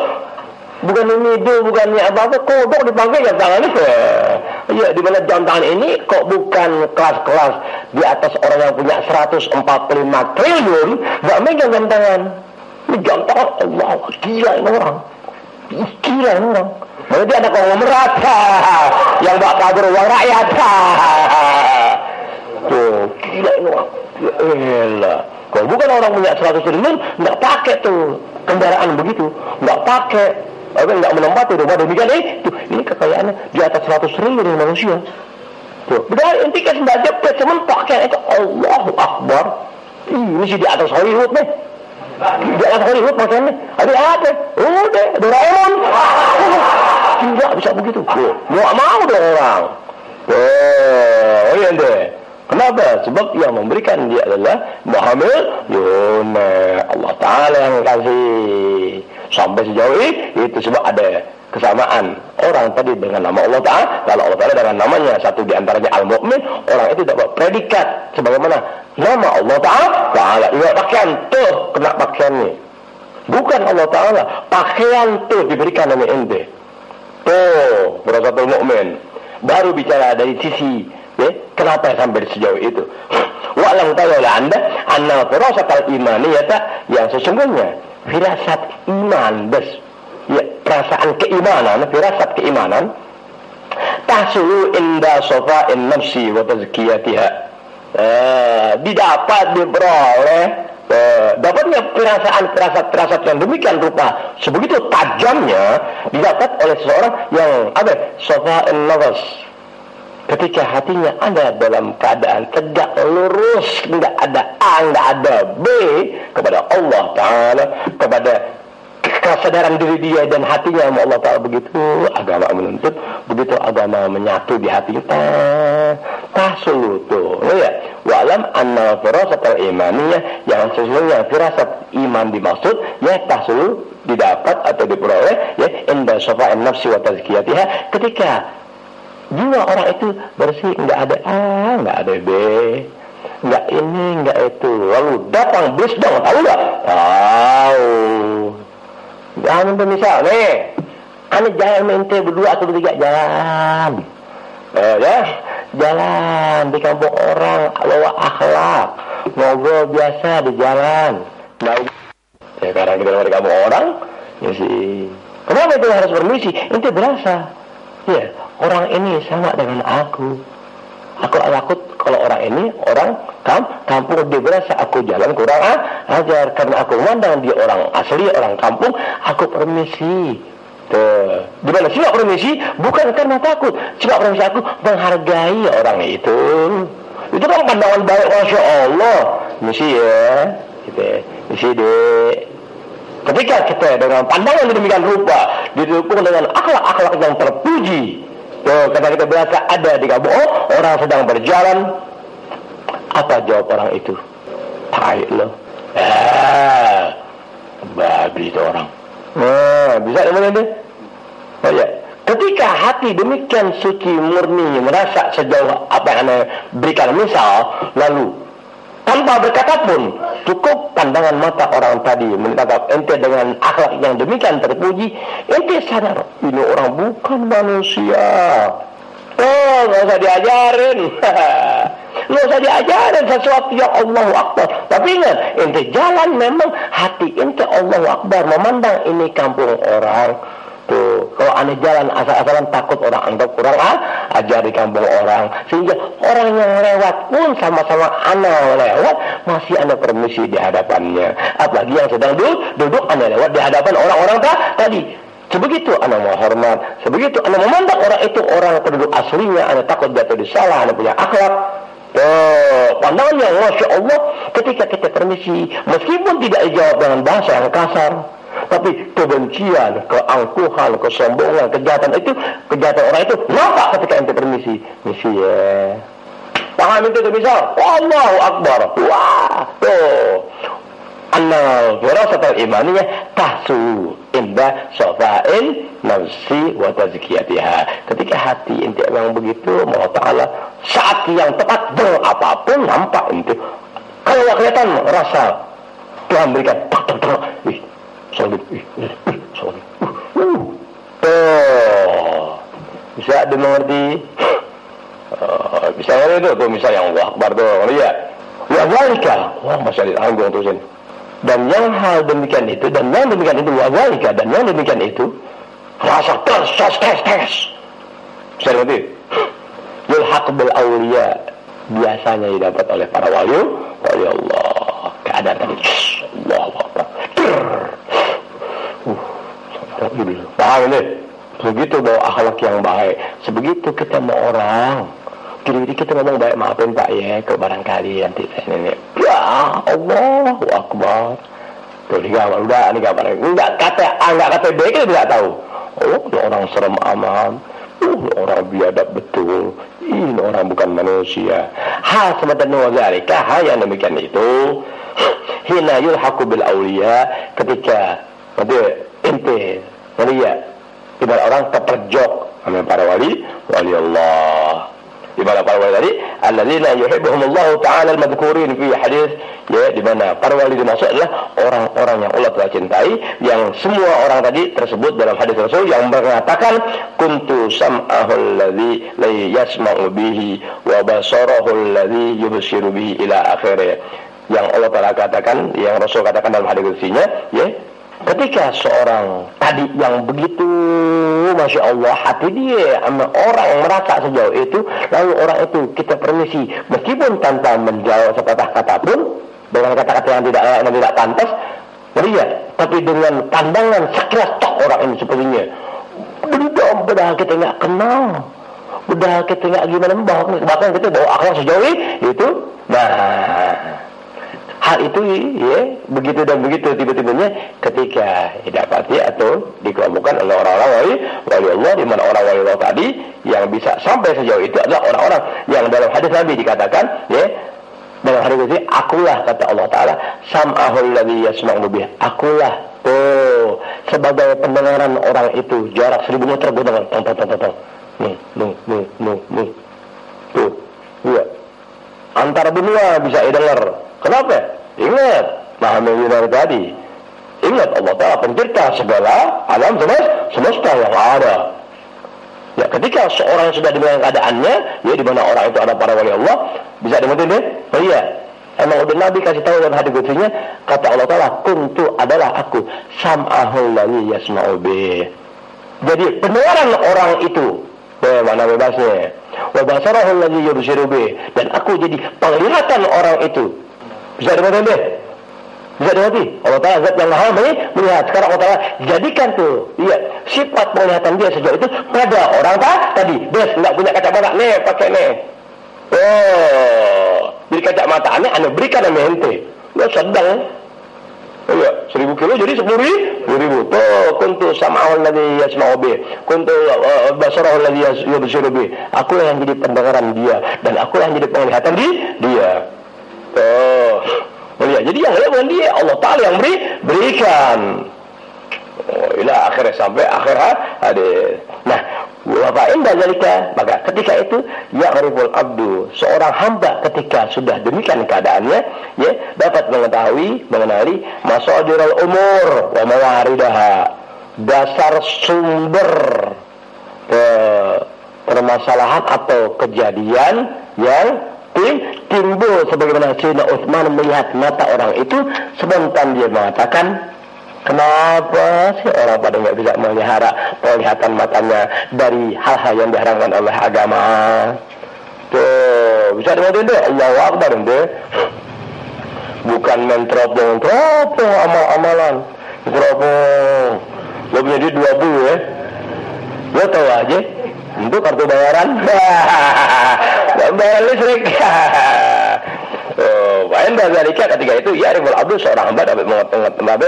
Bukan ini bukannya apa-apa, kodok dipakai jam tangan itu. Ya, di mana jam tangan ini kok bukan kelas-kelas di atas orang yang punya 145 triliun, nggak megang jam tangan. Ini jam tangan, Allah, gila ini orang. Gila ini orang. Berarti ada konglomerat yang bak kabur uang rakyat. Tuh, gila ini orang. Elah. Kalau bukan orang punya 100 triliun, nggak pakai tuh kendaraan begitu, nggak pakai, nggak menempati rumah demikian tuh, ini kekayaannya di atas 100 triliun manusia. Tuh, benar inti kan nggak cepet, cuman pakai itu Allahu Akbar. Ini sih di atas Hollywood nih, di atas Hollywood maksudnya. Ada apa? Udah, Doraemon. Tidak bisa begitu. Tuh, nggak mau dong orang. Oh iya deh. Kenapa? Sebab yang memberikan dia adalah Muhammad Allah Ta'ala yang kasih. Sampai sejauh ini itu sebab ada kesamaan orang tadi dengan nama Allah Ta'ala. Kalau Allah Ta'ala dengan namanya satu diantaranya Al-Mu'min, orang itu dapat predikat sebagaimana nama Allah Ta'ala. Ingat pakaian tuh kena pakaiannya, bukan Allah Ta'ala. Pakaian tuh diberikan nama ente. Tuh Firasatul Mu'min. Baru bicara dari sisi kenapa sampai sejauh itu. Wa'lam ta'ala anda anna firasatul imaniyata, yang sesungguhnya firasat iman ya, perasaan keimanan, firasat keimanan tahsulu inda sofa'in nafsi wa tazkiyatiha, didapat, diperoleh, dapatnya firasat yang demikian rupa sebegitu tajamnya didapat oleh seseorang yang sofa'in nafs, ketika hatinya ada dalam keadaan tegak lurus, tidak ada A, tidak ada B, kepada Allah Ta'ala, kepada kesadaran diri dia dan hatinya sama Allah Ta'ala, begitu agama menuntut, begitu agama menyatu di hatinya, tasulutu, ya. Wa'lam anna firasatul imaniyah, yang sesungguhnya firasat iman dimaksud, ya, tasulu, didapat atau diperoleh, ya, inda syafa'in nafsi wa tazkiyatiha, ketika jiwa orang itu bersih, enggak ada A, enggak ada B, enggak ini, enggak itu, lalu datang bis dong, tahu enggak? Tahu. Jangan misal nih, ane jalan mente berdua atau bertiga jalan, ya, jalan di kampung orang, bawa akhlak, ngobrol biasa di jalan. Nah, sekarang kita di kampung orang, ya sih. Kenapa itu harus permisi? Ente berasa, ya, orang ini sama dengan aku. Aku takut kalau orang ini orang kampung, dia berasa aku jalan kurang ajar, karena aku memandang dia orang asli, orang kampung, aku permisi. Tuh, di mana sifat permisi bukan karena takut, sifat permisi aku menghargai orang itu. Itu kan pandangan baik, masya Allah. Misi ya, gitu. Misi deh. Ketika kita dengan pandangan demikian rupa didukung dengan akhlak-akhlak yang terpuji, tuh, karena kita berasa ada di kampung, orang sedang berjalan, apa jawab orang itu? Tai lo, babi itu orang. Bisa dimana deh? Oh ya, ketika hati demikian suci murni, merasa sejauh apa yang anda berikan misal, lalu tanpa berkata pun, cukup pandangan mata orang tadi menatap ente dengan akhlak yang demikian terpuji, ente sadar ini orang bukan manusia. Oh, nggak usah diajarin. Nggak usah diajarin sesuatu yang Allahu Akbar. Tapi ingat, ente jalan memang hati ente Allahu Akbar, memandang ini kampung orang. Tuh, kalau aneh jalan asal-asalan takut orang anggap kurang ajar di kampung orang, sehingga orang yang lewat pun sama-sama ana lewat masih ana permisi di hadapannya. Apalagi yang sedang duduk ana lewat di hadapan orang-orang tadi. Sebegitu anda menghormat, sebegitu anda memandang orang itu orang penduduk aslinya, anda takut jatuh di salah, anda punya akhlak. Pandangannya Masya Allah, ketika kita permisi, meskipun tidak dijawab dengan bahasa yang kasar, tapi kebencian, keangkuhan, kesombongan, kejahatan orang itu nampak ketika ente permisi. Misi ya, paham itu misal, Allahu Akbar, wah, tuh. Annal firasatul imaniyah tahsu inda syafa'in nafsi wa tazkiyatiha. Ketika hati ente memang begitu, Allah Ta'ala saat yang tepat apapun nampak ente. Kalau nggak kelihatan rasa Tuhan berikan solid. Bisa dimengerti, bisa ngerti itu tuh misal yang Allah Akbar tuh, lihat. Ya walika, wah masya Allah, anggung tuh. Dan yang hal demikian itu, dan yang demikian itu wazalika, dan yang demikian itu rasa tes bisa ngerti? Yulhaq bil awliya, biasanya didapat oleh para wali Allah. Keadaan tadi Allahu Akbar, paham ini? Begitu bawa akhlak yang baik, sebegitu kita mau orang kiri-kiri kita ngomong baik, maafin Pak ya, kalau barangkali nanti saya ini, ya Allahu Akbar. Tuh ini gambar, enggak kata B kita tidak tahu. Oh, ini orang serem amat, ini orang biadab betul, ini orang bukan manusia. Hal semacam wazalika, hal yang demikian itu, hina yulhaqu bil awliya, ketika ente melihat ibarat orang terperjok sama para wali Allah. Di mana para wali tadi, alladzina yuhibbuhumullahu ta'ala al-madhkurin fi hadis, ya, di mana para wali dimaksud adalah orang-orang yang Allah telah cintai, yang semua orang tadi tersebut dalam hadis Rasul yang mengatakan kuntu sam'ahu alladzi la yasma'u bihi wa basarahu alladzi yubsiru bihi ila akhirih. Yang Allah telah katakan, yang Rasul katakan dalam hadis Rasulnya, ya, ketika seorang tadi yang begitu Masya Allah hati dia sama orang yang merasa sejauh itu, lalu orang itu kita permisi meskipun tanpa menjawab sepatah kata pun, dengan kata-kata yang tidak pantas, lihat, tapi dengan pandangan sekilas orang ini sepertinya berdom, padahal kita nggak kenal, udah kita nggak gimana bahkan kita bawa akhlak sejauh itu. Nah, hal itu ya begitu dan begitu tiba-tibanya ketika didapati atau dikelompokkan oleh orang-orang wali Allah, di mana orang wali Allah tadi yang bisa sampai sejauh itu adalah orang-orang yang dalam hadis Nabi dikatakan ya, dalam hadis ini akulah kata Allah Taala sam'ahul ladzi yasma'u bih, akulah tuh sebagai pendengaran orang itu jarak 1000 meter gue dengar tong nih tuh ya antara benua bisa dengar. Kenapa? Ingat Maha Mendengar tadi. Ingat Allah Ta'ala pencipta segala alam semesta yang ada. Ya, ketika seorang sudah dimana keadaannya, ya di mana orang itu ada para wali Allah, bisa dimengerti deh. Oh iya, emang udah Nabi kasih tahu dalam hadis qudsinya, kata Allah Ta'ala, kuntu adalah aku sam'ahul ladzi yasma'u bih. Jadi pendengaran orang itu, mana bebasnya. Wa basarahul ladzi yubsiru bih, dan aku jadi penglihatan orang itu. Bisa dimengerti deh. Bisa dimengerti. Allah Ta'ala zat yang maha melihat. Sekarang Allah Ta'ala jadikan tuh, iya, sifat penglihatan dia sejauh itu pada orang tadi. Bes, nggak punya kacamata, nih pakai nih. Oh, jadi kacamata aneh berikan sama ente. Lo sedang. Iya, 1000 kilo jadi 10.000. Tuh, kuntu sam'ahul ladzi yasma'u bih, kuntu basarahul ladzi yubsiru bih. Aku yang jadi pendengaran dia dan aku yang jadi penglihatan dia. Oh, ya, jadi yang lihat bukan dia, Allah Ta'ala yang berikan. Oh, ila akhirnya sampai akhir hadis. Nah, wa inda zalika, maka ketika itu ya'riful abdu, seorang hamba ketika sudah demikian keadaannya, ya, dapat mengenali masadirul umur wa mawaridaha, dasar sumber permasalahan atau kejadian yang timbul sebagaimana Sayyidina Utsman melihat mata orang itu, spontan dia mengatakan, kenapa sih orang pada nggak bisa melihara penglihatan matanya dari hal-hal yang diharamkan oleh agama? Tuh, bisa dengerin deh, Allahu Akbar deh. Bukan teropong amal-amalan, teropong. Lo punya duit 20 ya, lo tahu aja. Untuk kartu bayaran, bayaran listrik. Wain bazalika, ketika itu ya ribul abdu, seorang hamba dapat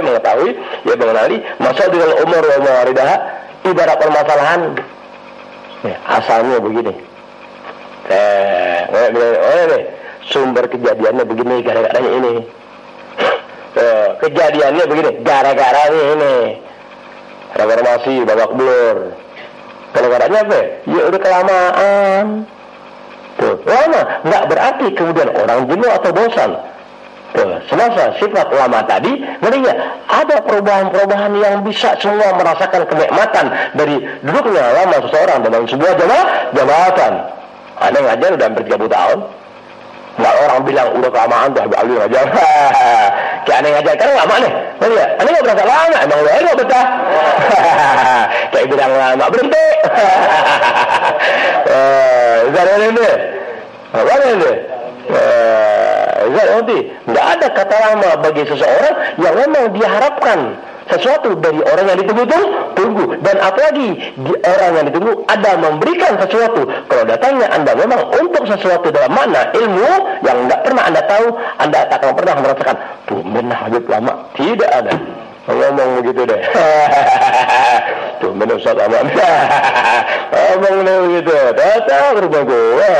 mengetahui, ya mengenali masadirul umur wa mawaridaha, ibarat permasalahan. Ya, asalnya begini. Sumber kejadiannya begini, gara-garanya ini. Kejadiannya begini, gara-garanya ini. Reformasi babak belur. Kalau kadangnya apa? Ya udah kelamaan. Tuh, lama. Nggak berarti kemudian orang jenuh atau bosan. Tuh, semasa sifat lama tadi, ngerinya ada perubahan-perubahan yang bisa semua merasakan kenikmatan dari duduknya lama seseorang dalam sebuah jabatan. Ada yang ngajar udah hampir 30 tahun. Nggak orang bilang udah kelamaan tuh habis ngajar. Kayak aneh ngajar kan lama nih. Iya, aneh nggak berasa lama, emang lo nggak betah. Kayak bilang lama berhenti. Zat ini, apa ini? Zat nanti nggak ada kata lama bagi seseorang yang memang diharapkan sesuatu dari orang yang ditunggu, dan apalagi di orang yang ditunggu ada memberikan sesuatu. Kalau datangnya Anda memang untuk sesuatu dalam makna ilmu yang nggak pernah Anda tahu, Anda tak akan pernah merasakan tuh benar Habib lama, tidak ada. Ngomong begitu deh. Tuh benar Ustaz Ahmad. Ngomong begitu, datang rumah gue.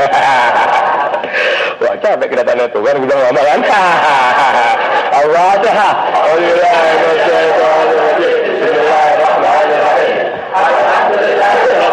Wah capek kedatangan itu kan, bilang lama kan. Allah-Ta'ala. Bismillahirrahmanirrahim. Alhamdulillah.